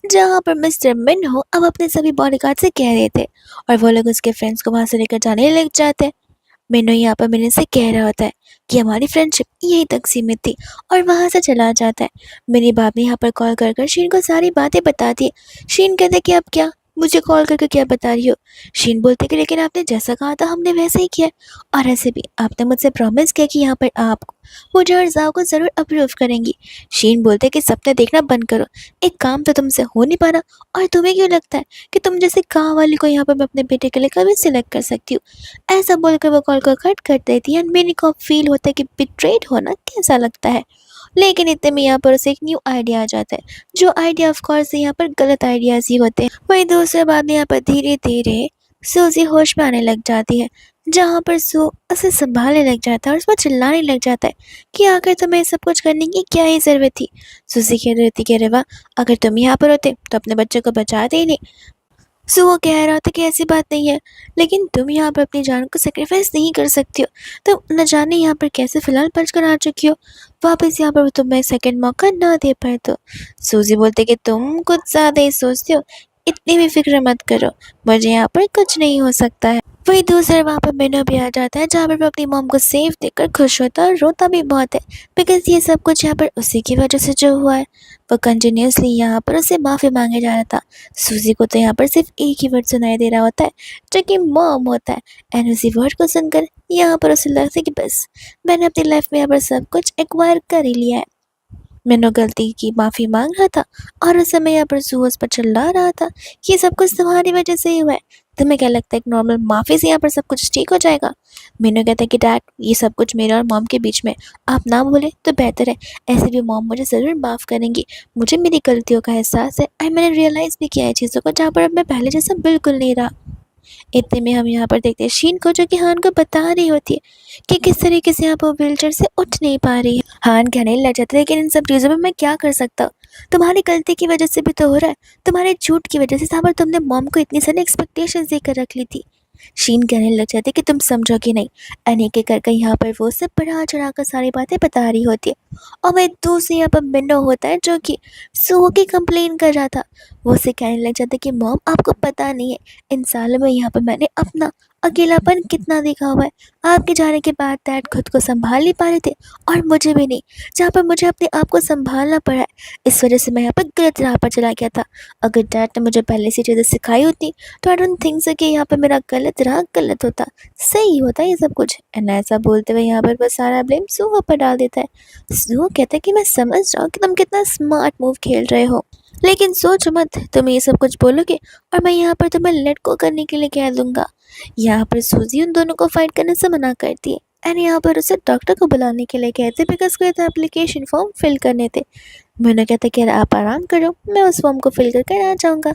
जहाँ पर मिस्टर मिन्हो अब अपने सभी बॉडीगार्ड से कह रहे थे और वो लोग उसके फ्रेंड्स को वहाँ से लेकर जाने लग जाते हैं। मिन्नो यहाँ पर मिनी से कह रहा होता है कि हमारी फ्रेंडशिप यहीं तक सीमित थी और वहाँ से चला जाता है। मेरी बाप ने यहाँ पर कॉल कर कर शीन को सारी बातें बताती है। शीन कहते कि अब क्या, मुझे कॉल करके क्या बता रही हो? शीन बोलते कि लेकिन आपने जैसा कहा था हमने वैसे ही किया, और ऐसे भी आपने मुझसे प्रॉमिस किया कि यहाँ पर आप मुझे और जाओ को ज़रूर अप्रूव करेंगी। शीन बोलते कि सपने देखना बंद करो, एक काम तो तुमसे हो नहीं पा रहा और तुम्हें क्यों लगता है कि तुम जैसे गाँव वाली को यहाँ पर मैं अपने बेटे के लिए कभी सिलेक्ट कर सकती हूँ? ऐसा बोलकर वो कॉल को कट कर देती है। एंड मेरे को फील होता है कि बिट्रेड होना कैसा लगता है। लेकिन इतने में यहाँ पर उसे एक न्यू आइडिया आ जाता है, जो आइडिया ऑफ कोर्स यहाँ पर गलत आइडियाज ही होते हैं। वहीं दूसरे बाद में यहाँ पर धीरे धीरे सूजी होश में आने लग जाती है, जहाँ पर सू उसे संभालने लग जाता है और उस पर चिल्लाने लग जाता है कि आखिर तुम्हें सब कुछ करने की क्या ही ज़रूरत थी। सूजी कह रही थी कि अरे वाह, अगर तुम यहाँ पर होते तो अपने बच्चे को बचाते ही नहीं। सो वो कह रहा था कि ऐसी बात नहीं है, लेकिन तुम यहाँ पर अपनी जान को सेक्रीफाइस नहीं कर सकती हो। तुम न जाने यहाँ पर कैसे फ़िलहाल बच कर आ चुकी हो, वापस यहाँ पर तुम्हें सेकंड मौका ना दे पाए तो। सूजी बोलते कि तुम कुछ ज़्यादा ही सोचते हो, इतनी भी फिक्र मत करो, मुझे यहाँ पर कुछ नहीं हो सकता है। वही दूसरे वहाँ पर मिनो भी आ जाता है, जहाँ पर वो अपनी मॉम को सेफ देखकर खुश होता है और रोता भी बहुत है, बिकॉज ये सब कुछ यहाँ पर उसी की वजह से जो हुआ है। वो कंटिन्यूसली यहाँ पर उससे माफ़ी मांगे जा रहा था। सूजी को तो यहाँ पर सिर्फ एक ही वर्ड सुनाई दे रहा होता है, जो कि मॉम होता है। एंड उसी वर्ड को सुनकर यहाँ पर उसे लगता है कि बस मैंने अपनी लाइफ में यहाँ पर सब कुछ एक्वायर कर ही लिया है। मैंने गलती की माफ़ी मांग रहा था और उस समय यहाँ पर सूरज पर चिल्ला रहा था कि ये सब कुछ तुम्हारी वजह से ही हुआ है। तुम्हें क्या लगता है एक नॉर्मल माफ़ी से यहाँ पर सब कुछ ठीक हो जाएगा? मैंने कहता है कि डैड ये सब कुछ मेरे और मॉम के बीच में आप ना बोले तो बेहतर है, ऐसे भी मॉम मुझे ज़रूर माफ़ करेंगी। मुझे मेरी गलतियों का एहसास है और मैंने रियलाइज़ भी किया है चीज़ों को, जहाँ पर अब मैं पहले जैसा बिल्कुल नहीं रहा। इतने में हम यहाँ पर देखते हैं शीन को, जो कि हान को बता रही होती है कि किस तरीके से यहाँ पर व्हीलचेयर से उठ नहीं पा रही है। हान कहने लग जाता है लेकिन इन सब चीज़ों में मैं क्या कर सकता हूँ, तुम्हारी गलती की वजह से भी तो हो रहा है, तुम्हारे झूठ की वजह से जहाँ पर तुमने मॉम को इतनी सारी एक्सपेक्टेशंस देकर रख ली थी। शीन कहने लग जाते कि तुम समझोगे नहीं। अने के करके यहाँ पर वो सब बढ़ा चढ़ा कर सारी बातें बता रही होती है। और वह दूसरी यहाँ पर मिन्नो होता है, जो कि सू की कंप्लेन कर रहा था। वो उसे कहने लग जाता कि मॉम आपको पता नहीं है इन सालों में यहाँ पर मैंने अपना अकेलापन कितना देखा हुआ है। आपके जाने के बाद डैड खुद को संभाल नहीं पा रहे थे और मुझे भी नहीं, जहाँ पर मुझे अपने आप को संभालना पड़ा है। इस वजह से मैं यहाँ पर गलत राह पर चला गया था। अगर डैड ने मुझे पहले से चीज़ें सिखाई होती तो आई डोंट थिंक सो कि यहाँ पर मेरा गलत राह गलत होता, सही होता ये सब कुछ। एंड ऐसा बोलते हुए यहाँ पर बस सारा ब्लेम सूहो पर डाल देता है। सूहो कहता है कि मैं समझ रहा हूँ कि तुम कितना स्मार्ट मूव खेल रहे हो, लेकिन सोच मत तुम ये सब कुछ बोलोगे और मैं यहाँ पर तुम्हें लेट गो करने के लिए कह दूंगा। यहाँ पर सूजी उन दोनों को फाइट करने से मना करती है एंड यहाँ पर उसे डॉक्टर को बुलाने के लिए कहते बिकॉज कोई तो एप्लीकेशन फॉर्म फिल करने थे। मैंने कहता कि आप आराम करो, मैं उस फॉर्म को फिल करके आ जाऊँगा।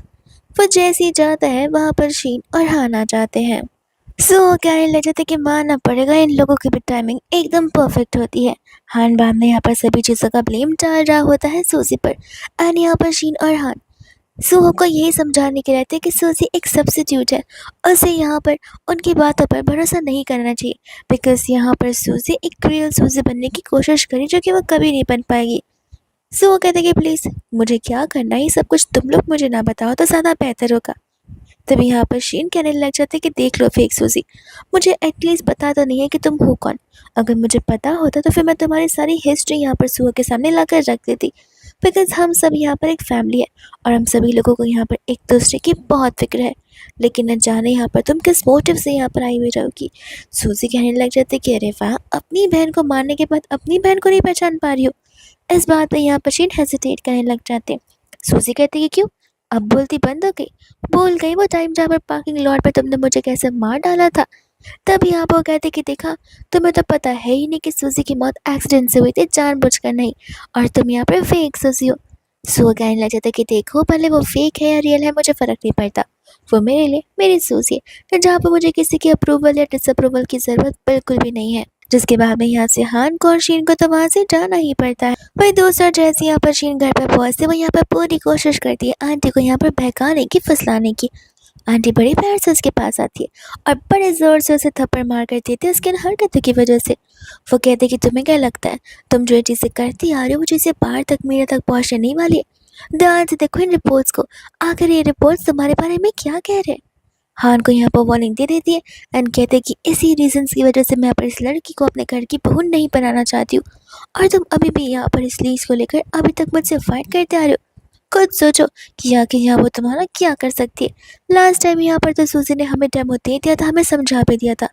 वो जैसे ही जाता है वहाँ पर शीन और हान आ जाते हैं। सो कहने लग जाते कि मानना पड़ेगा इन लोगों की भी टाइमिंग एकदम परफेक्ट होती है। हान बाम ने यहाँ पर सभी चीज़ों का ब्लेम डाल रहा होता है सूजी पर। एंड यहाँ पर शीन और हान सूहो को यही समझाने के रहते हैं कि सूजी एक सब्स्टिट्यूट है, उसे यहाँ पर उनकी बातों पर भरोसा नहीं करना चाहिए, बिकॉज यहाँ पर सूजी एक रियल सूजी बनने की कोशिश करी, जो कि वो कभी नहीं बन पाएगी। सो वो कहते कि प्लीज़ मुझे क्या करना है ये सब कुछ तुम लोग मुझे ना बताओ तो ज़्यादा बेहतर होगा। तभी यहाँ पर शीन कहने लग जाते कि देख लो फेक सूजी, मुझे एटलीस्ट पता तो नहीं है कि तुम हो कौन। अगर मुझे पता होता तो फिर मैं तुम्हारी सारी हिस्ट्री यहाँ पर सूहो के सामने लाकर रख देती। बिकॉज़ हम सब यहाँ पर एक फैमिली है और हम सभी लोगों को यहाँ पर एक दूसरे की बहुत फ़िक्र है। लेकिन न जाने यहाँ पर तुम किस मोटिव से यहाँ पर आई हुई रहोगी। सूज़ी कहने लग जाती है कि अरे वाह! अपनी बहन को मारने के बाद अपनी बहन को नहीं पहचान पा रही हो। इस बात पे यहाँ पर शीन हेसिटेट करने लग जाते हैं। सूज़ी कहती है कि क्यों? अब बोलती बंद हो गई? भूल गई वो टाइम जहाँ पर पार्किंग लॉट पे तुमने मुझे कैसे मार डाला था? तब यहाँ पर वो कहते कि देखा, तुम्हें तो पता है ही नहीं कि सूज़ी की मौत एक्सीडेंट से हुई थी, जानबूझकर नहीं, और तुम यहाँ पर फेक सूज़ी हो। सो कहने लग जाता है कि देखो, भले वो फेक है या रियल है मुझे फ़र्क नहीं पड़ता। वो मेरे लिए मेरी सूज़ी है, जहाँ पर मुझे किसी की अप्रूवल या डिसअप्रूवल की ज़रूरत बिल्कुल भी नहीं है। जिसके बाद में यहाँ से हान को और शीन को तो वहाँ से जाना ही पड़ता है। वही दूसरा जैसे यहाँ पर शीन घर पर पहुँचते वो यहाँ पर पूरी कोशिश करती है आंटी को यहाँ पर बहकाने की, फुसलाने की। आंटी बड़ी प्यार से उसके पास आती है और बड़े ज़ोर से उसे थप्पड़ मार कर देती है उसकी इन हरकतों की वजह से। वो कहते कि तुम्हें क्या लगता है, तुम जो ये चीज़ें करती आ रही हो वो चीज़ें बाहर तक, मेरे तक पहुँचने नहीं वाली है। ध्यान से देखो इन रिपोर्ट्स को, आखिर ये रिपोर्ट्स तुम्हारे बारे में क्या कह रहे हैं। हान को यहाँ पर वार्निंग दे देती है एंड कहते हैं कि इसी रीजंस की वजह से मैं अपनी इस लड़की को अपने घर की बहू नहीं बनाना चाहती हूँ, और तुम अभी भी यहाँ पर इस लीज को लेकर अभी तक मुझसे फाइट करते आ रहे हो। खुद सोचो कि आखिर यहाँ वो तुम्हारा क्या कर सकती है। लास्ट टाइम यहाँ पर तो सूजी ने हमें डेमो दे दिया था, हमें समझा भी दिया था।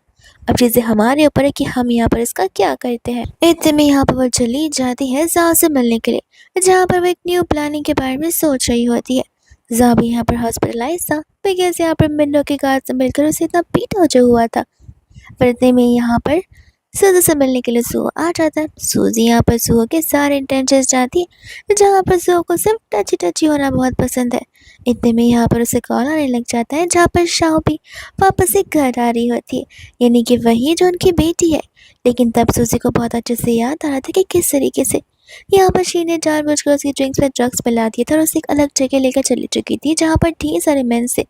अब चीज़ें हमारे ऊपर है कि हम यहाँ पर इसका क्या करते हैं। इतने में यहाँ पर वो चली जाती है जाओ से मिलने के लिए, जहाँ पर वो एक न्यू प्लानिंग के बारे में सोच रही होती है। जा भी यहाँ पर हॉस्पिटलाइज था बिकॉज यहाँ पर मिन्नो के गार्ड से मिलकर उसे इतना पीटा जो हुआ था। पर इतने में यहाँ पर सूजी से मिलने के लिए सुहो आ जाता है। सूजी यहाँ पर सुहो के सारे इंटेंशंस जाती है, जहाँ पर सुहो को सिर्फ टची टची होना बहुत पसंद है। इतने में यहाँ पर उसे कॉल आने लग जाता है, जहाँ पर शाओ भी वापस से घर आ रही होती है, यानी कि वही जो उनकी बेटी है। लेकिन तब सूजी को बहुत अच्छे से याद आ रहा था कि किस तरीके से यहाँ पर शी ने जानबूझकर उसकी ड्रिंक्स में ड्रग्स मिला दिया था और उसे एक अलग जगह लेकर चली चुकी थी, जहाँ पर ढेर सारे मेन से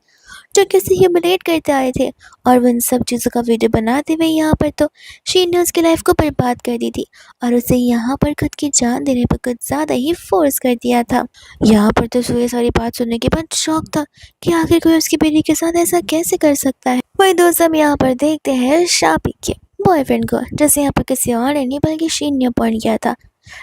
जो कि उसे ह्यूमिलेट करते आए थे, और वो इन सब चीज़ों का वीडियो बनाते हुए यहाँ पर तो शीन ने उसकी लाइफ को बर्बाद कर दी थी और उसे यहाँ पर खुद की जान देने पर कुछ ज़्यादा ही फोर्स कर दिया था। यहाँ पर तो ये सारी बात सुनने के बाद शौक था कि आखिर कोई उसकी बेटी के साथ ऐसा कैसे कर सकता है। वही दोस्त हम यहाँ पर देखते हैं शापी के बॉयफ्रेंड को, जैसे यहाँ पर किसी और ने नहीं बल्कि शीन ने अपॉइंट किया था,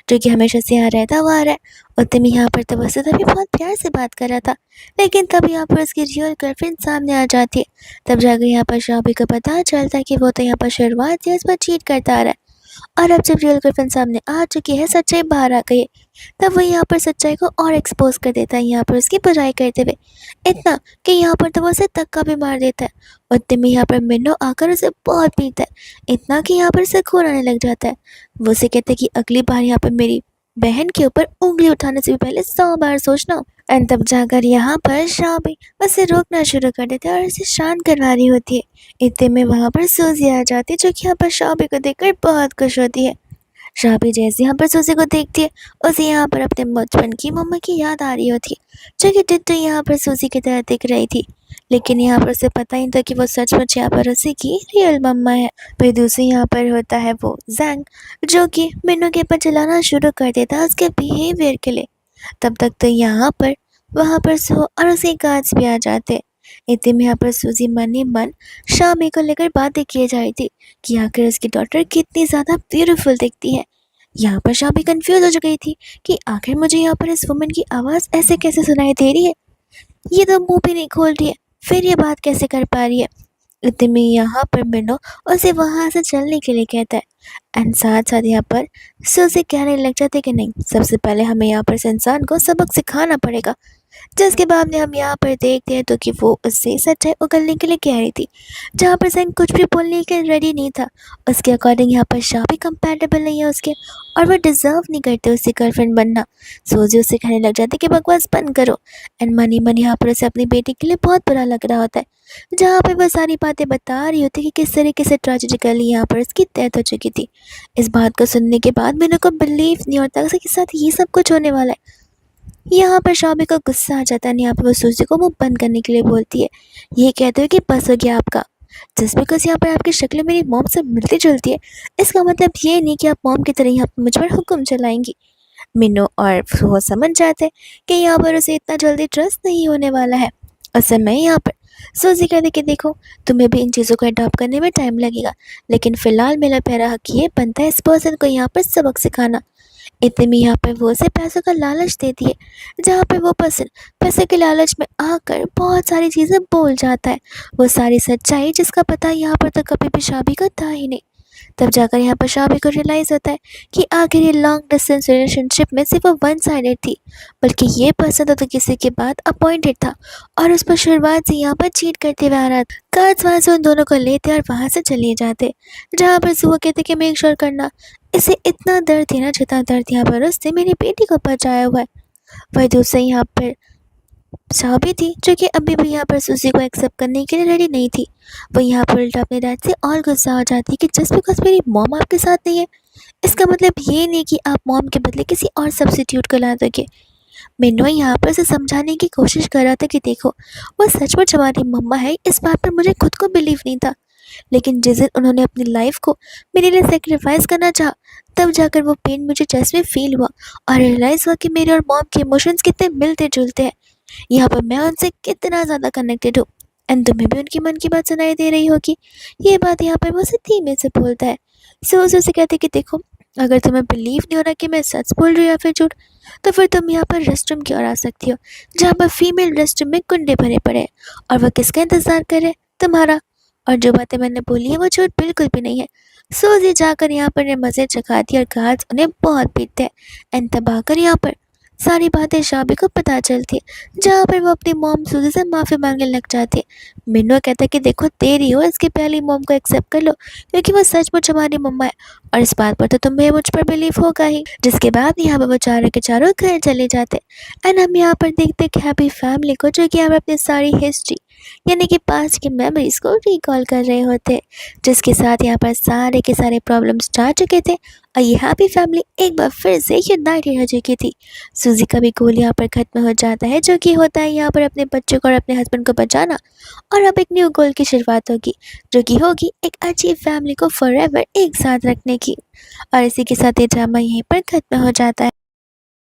जो कि हमेशा से यहाँ रहता हुआ आ रहा है। उतने में यहाँ पर तब उससे तभी बहुत प्यार से बात कर रहा था, लेकिन तब यहाँ पर उसकी रियल गर्लफ्रेंड सामने आ जाती है। तब जाकर यहाँ पर शाबी को पता चलता है कि वो तो यहाँ पर शुरुआत से इस पर चीट करता आ रहा है, और अब जब रियल गर्लफ्रेंड सामने आ चुकी है, सच्चाई बाहर आ गई है, तब वो यहाँ पर सच्चाई को और एक्सपोज कर देता है, यहाँ पर उसकी बुराई करते हुए, इतना कि यहाँ पर तो वो उसे धक्का भी मार देता है। उतने में यहाँ पर मिन्नो आकर उसे बहुत पीटता है, इतना कि यहाँ पर उसे खून आने लग जाता है। वो उसे कहते हैं कि अगली बार यहाँ पर मेरी बहन के ऊपर उंगली उठाने से भी पहले 100 बार सोचना। एंड तब जाकर यहाँ पर शाबी उसे रोकना शुरू कर देते हैं और उसे शांत करवा रही होती है। इतने में वहाँ पर सूजी आ जाती है, जो कि यहाँ पर शाबी को देखकर बहुत खुश होती है। शाबी जैसे यहाँ पर सूजी को देखती है, उसे यहाँ पर अपने बचपन की मम्मा की याद आ रही होती है, जो कि डिट्टो यहाँ पर सूजी की तरह दिख रही थी। लेकिन यहाँ पर उसे पता ही था कि वो सचमुच यहाँ पर उसी की रियल मम्मा है। फिर दूसरी यहाँ पर होता है वो जैंग, जो कि मिन्नो के ऊपर चलाना शुरू कर देता है उसके बिहेवियर के लिए। तब तक तो यहाँ पर वहाँ पर सो और उसके गार्ड्स भी आ जाते। इतने में यहाँ पर सूजी मन ही मन शामी को लेकर बातें किए जा रही थी कि आखिर उसकी डॉटर कितनी ज़्यादा ब्यूटीफुल दिखती है। यहाँ पर शामी कंफ्यूज हो गई थी कि आखिर मुझे यहाँ पर इस वुमन की आवाज़ ऐसे कैसे सुनाई दे रही है, ये तो मुंह भी नहीं खोल रही है, फिर ये बात कैसे कर पा रही है। इतने में यहाँ पर मिन्नो उसे वहाँ से चलने के लिए कहता है, एंड साथ साथ यहाँ पर सूजी कहने लग जाते कि नहीं, सबसे पहले हमें यहाँ पर इस इंसान को सबक सिखाना पड़ेगा। जिसके बाद में हम यहाँ पर देखते हैं तो कि वो उससे सच्चाई उगलने के लिए कह रही थी, जहाँ पर जैंग कुछ भी बोलने के रेडी नहीं था। उसके अकॉर्डिंग यहाँ पर शाबी कंपैटिबल नहीं है उसके, और वो डिज़र्व नहीं करते उसकी गर्लफ्रेंड बनना। सूजी उससे कहने लग जाती कि बकवास बंद करो, एंड मन ही मन यहाँ पर उसे अपनी बेटी के लिए बहुत बुरा लग रहा होता है, जहाँ पर वह सारी बातें बता रही होती कि किस तरीके से ट्रेजिकली यहाँ पर उसकी डेथ हो चुकी थी। इस बात को सुनने के बाद मेरे को बिलीव नहीं होता उसके साथ ये सब कुछ होने वाला है। यहाँ पर शाबी को गुस्सा आ जाता है, यहाँ पर वो सूजी को मुंह बंद करने के लिए बोलती है, ये कहते हो कि बस हो गया आपका। जस्ट बिकॉज यहाँ पर आपकी शक्ल मेरी मॉम से मिलती जुलती है, इसका मतलब ये नहीं कि आप मॉम की तरह यहाँ पर मुझ पर हुक्म चलाएंगी। मिन्नो और वो समझ जाते कि यहाँ पर उसे इतना जल्दी ट्रस्ट नहीं होने वाला है। असल में यहाँ पर सूजी कहते कि देखो, तुम्हें भी इन चीज़ों को अडॉप्ट करने में टाइम लगेगा, लेकिन फ़िलहाल मेरा पहला हक ये बनता है इस पर्सन को यहाँ पर सबक सिखाना। इतने में यहाँ पर वो उसे पैसों का लालच देती है, जहाँ पर वो पर्सन पैसे के लालच में आकर बहुत सारी चीज़ें बोल जाता है, वो सारी सच्चाई जिसका पता यहाँ पर तो कभी भी शाबी को था ही नहीं। तब जाकर यहाँ पर शाबी को रियलाइज़ होता है कि आखिर ये लॉन्ग डिस्टेंस रिलेशनशिप में सिर्फ वो वन साइडेड थी, बल्कि ये पर्सन तो किसी के बाद अपॉइंटेड था और उस पर शुरुआत से यहाँ पर चीट करते हुए आ रहा था। कार्ड्स वहाँ से उन दोनों को लेते और वहाँ से चले जाते, जहाँ पर सुबह कहते कि मेक श्योर करना इसे इतना दर्द है ना जितना दर्द यहाँ पर उसने मेरी बेटी को पहुँचाया हुआ है। वह दूसरे यहाँ पर साबी थी, जो कि अभी भी यहाँ पर सुजी को एक्सेप्ट करने के लिए रेडी नहीं थी। वो यहाँ पर उल्टा अपने डैड से और गुस्सा हो जाती कि जस्ट बिकॉज मेरी मॉम आपके साथ नहीं है, इसका मतलब ये नहीं कि आप मॉम के बदले किसी और सब्स्टिट्यूट को ला दोगे। मिन्नो यहाँ पर उसे समझाने की कोशिश कर रहा था कि देखो, वो सचमुच हमारी मम्मा है, इस बात पर मुझे खुद को बिलीव नहीं था, लेकिन जिस दिन उन्होंने अपनी लाइफ को मेरे लिए सेक्रीफाइस करना चाहा, तब जाकर वो पेन मुझे चेस्ट में फील हुआ और रियलाइज़ हुआ कि मेरे और मॉम के इमोशंस कितने मिलते जुलते हैं। यहाँ पर मैं उनसे कितना ज़्यादा कनेक्टेड हूँ, एंड तुम्हें भी उनकी मन की बात सुनाई दे रही होगी। ये बात यहाँ पर वो उसे धीमे से बोलता है। सो उसे कहते कि देखो, अगर तुम्हें बिलीव नहीं हो रहा कि मैं सच बोल रही हूँ या फिर झूठ, तो फिर तुम यहाँ पर रेस्टरूम की ओर आ सकती हो, जहाँ पर फीमेल रेस्टरूम में कुंडे भरे पड़े हैं और वह किसका इंतज़ार करे, तुम्हारा। और जो बातें मैंने बोली है वो झूठ बिल्कुल भी नहीं है। सोजी जाकर यहाँ पर ने मज़े चखाती और गार्ड्स उन्हें बहुत पीटते हैं, एंड तब आकर यहाँ पर सारी बातें शाबी को पता चलती है, जहाँ पर वो अपनी मॉम सूजी से माफ़ी मांगने लग जाती है। मिन्नो कहता है कि देखो, तेरी हो इसके पहले मॉम को एक्सेप्ट कर लो, क्योंकि वो सचमुच हमारी मम्मा है और इस बात पर तो तुम्हें मुझ पर बिलीव होगा ही। जिसके बाद यहाँ पर वो चारों के चारों घर चले जाते, एंड हम यहाँ पर देखते कि हैप्पी फैमिली को, जो कि यहाँ पर अपनी सारी हिस्ट्री यानी कि पास्ट की मेमोरीज को रिकॉल कर रहे होते, जिसके साथ यहाँ पर सारे के सारे प्रॉब्लम्स जा चुके थे और ये हैप्पी फैमिली एक बार फिर से यूनाइटेड हो चुकी थी। सूजी का भी गोल यहाँ पर ख़त्म हो जाता है, जो कि होता है यहाँ पर अपने बच्चों को और अपने हस्बैंड को बचाना, और अब एक न्यू गोल की शुरुआत होगी, जो कि होगी एक अच्छी फैमिली को फॉरएवर एक साथ रखने की। और इसी के साथ ये ड्रामा यहीं पर ख़त्म हो जाता है।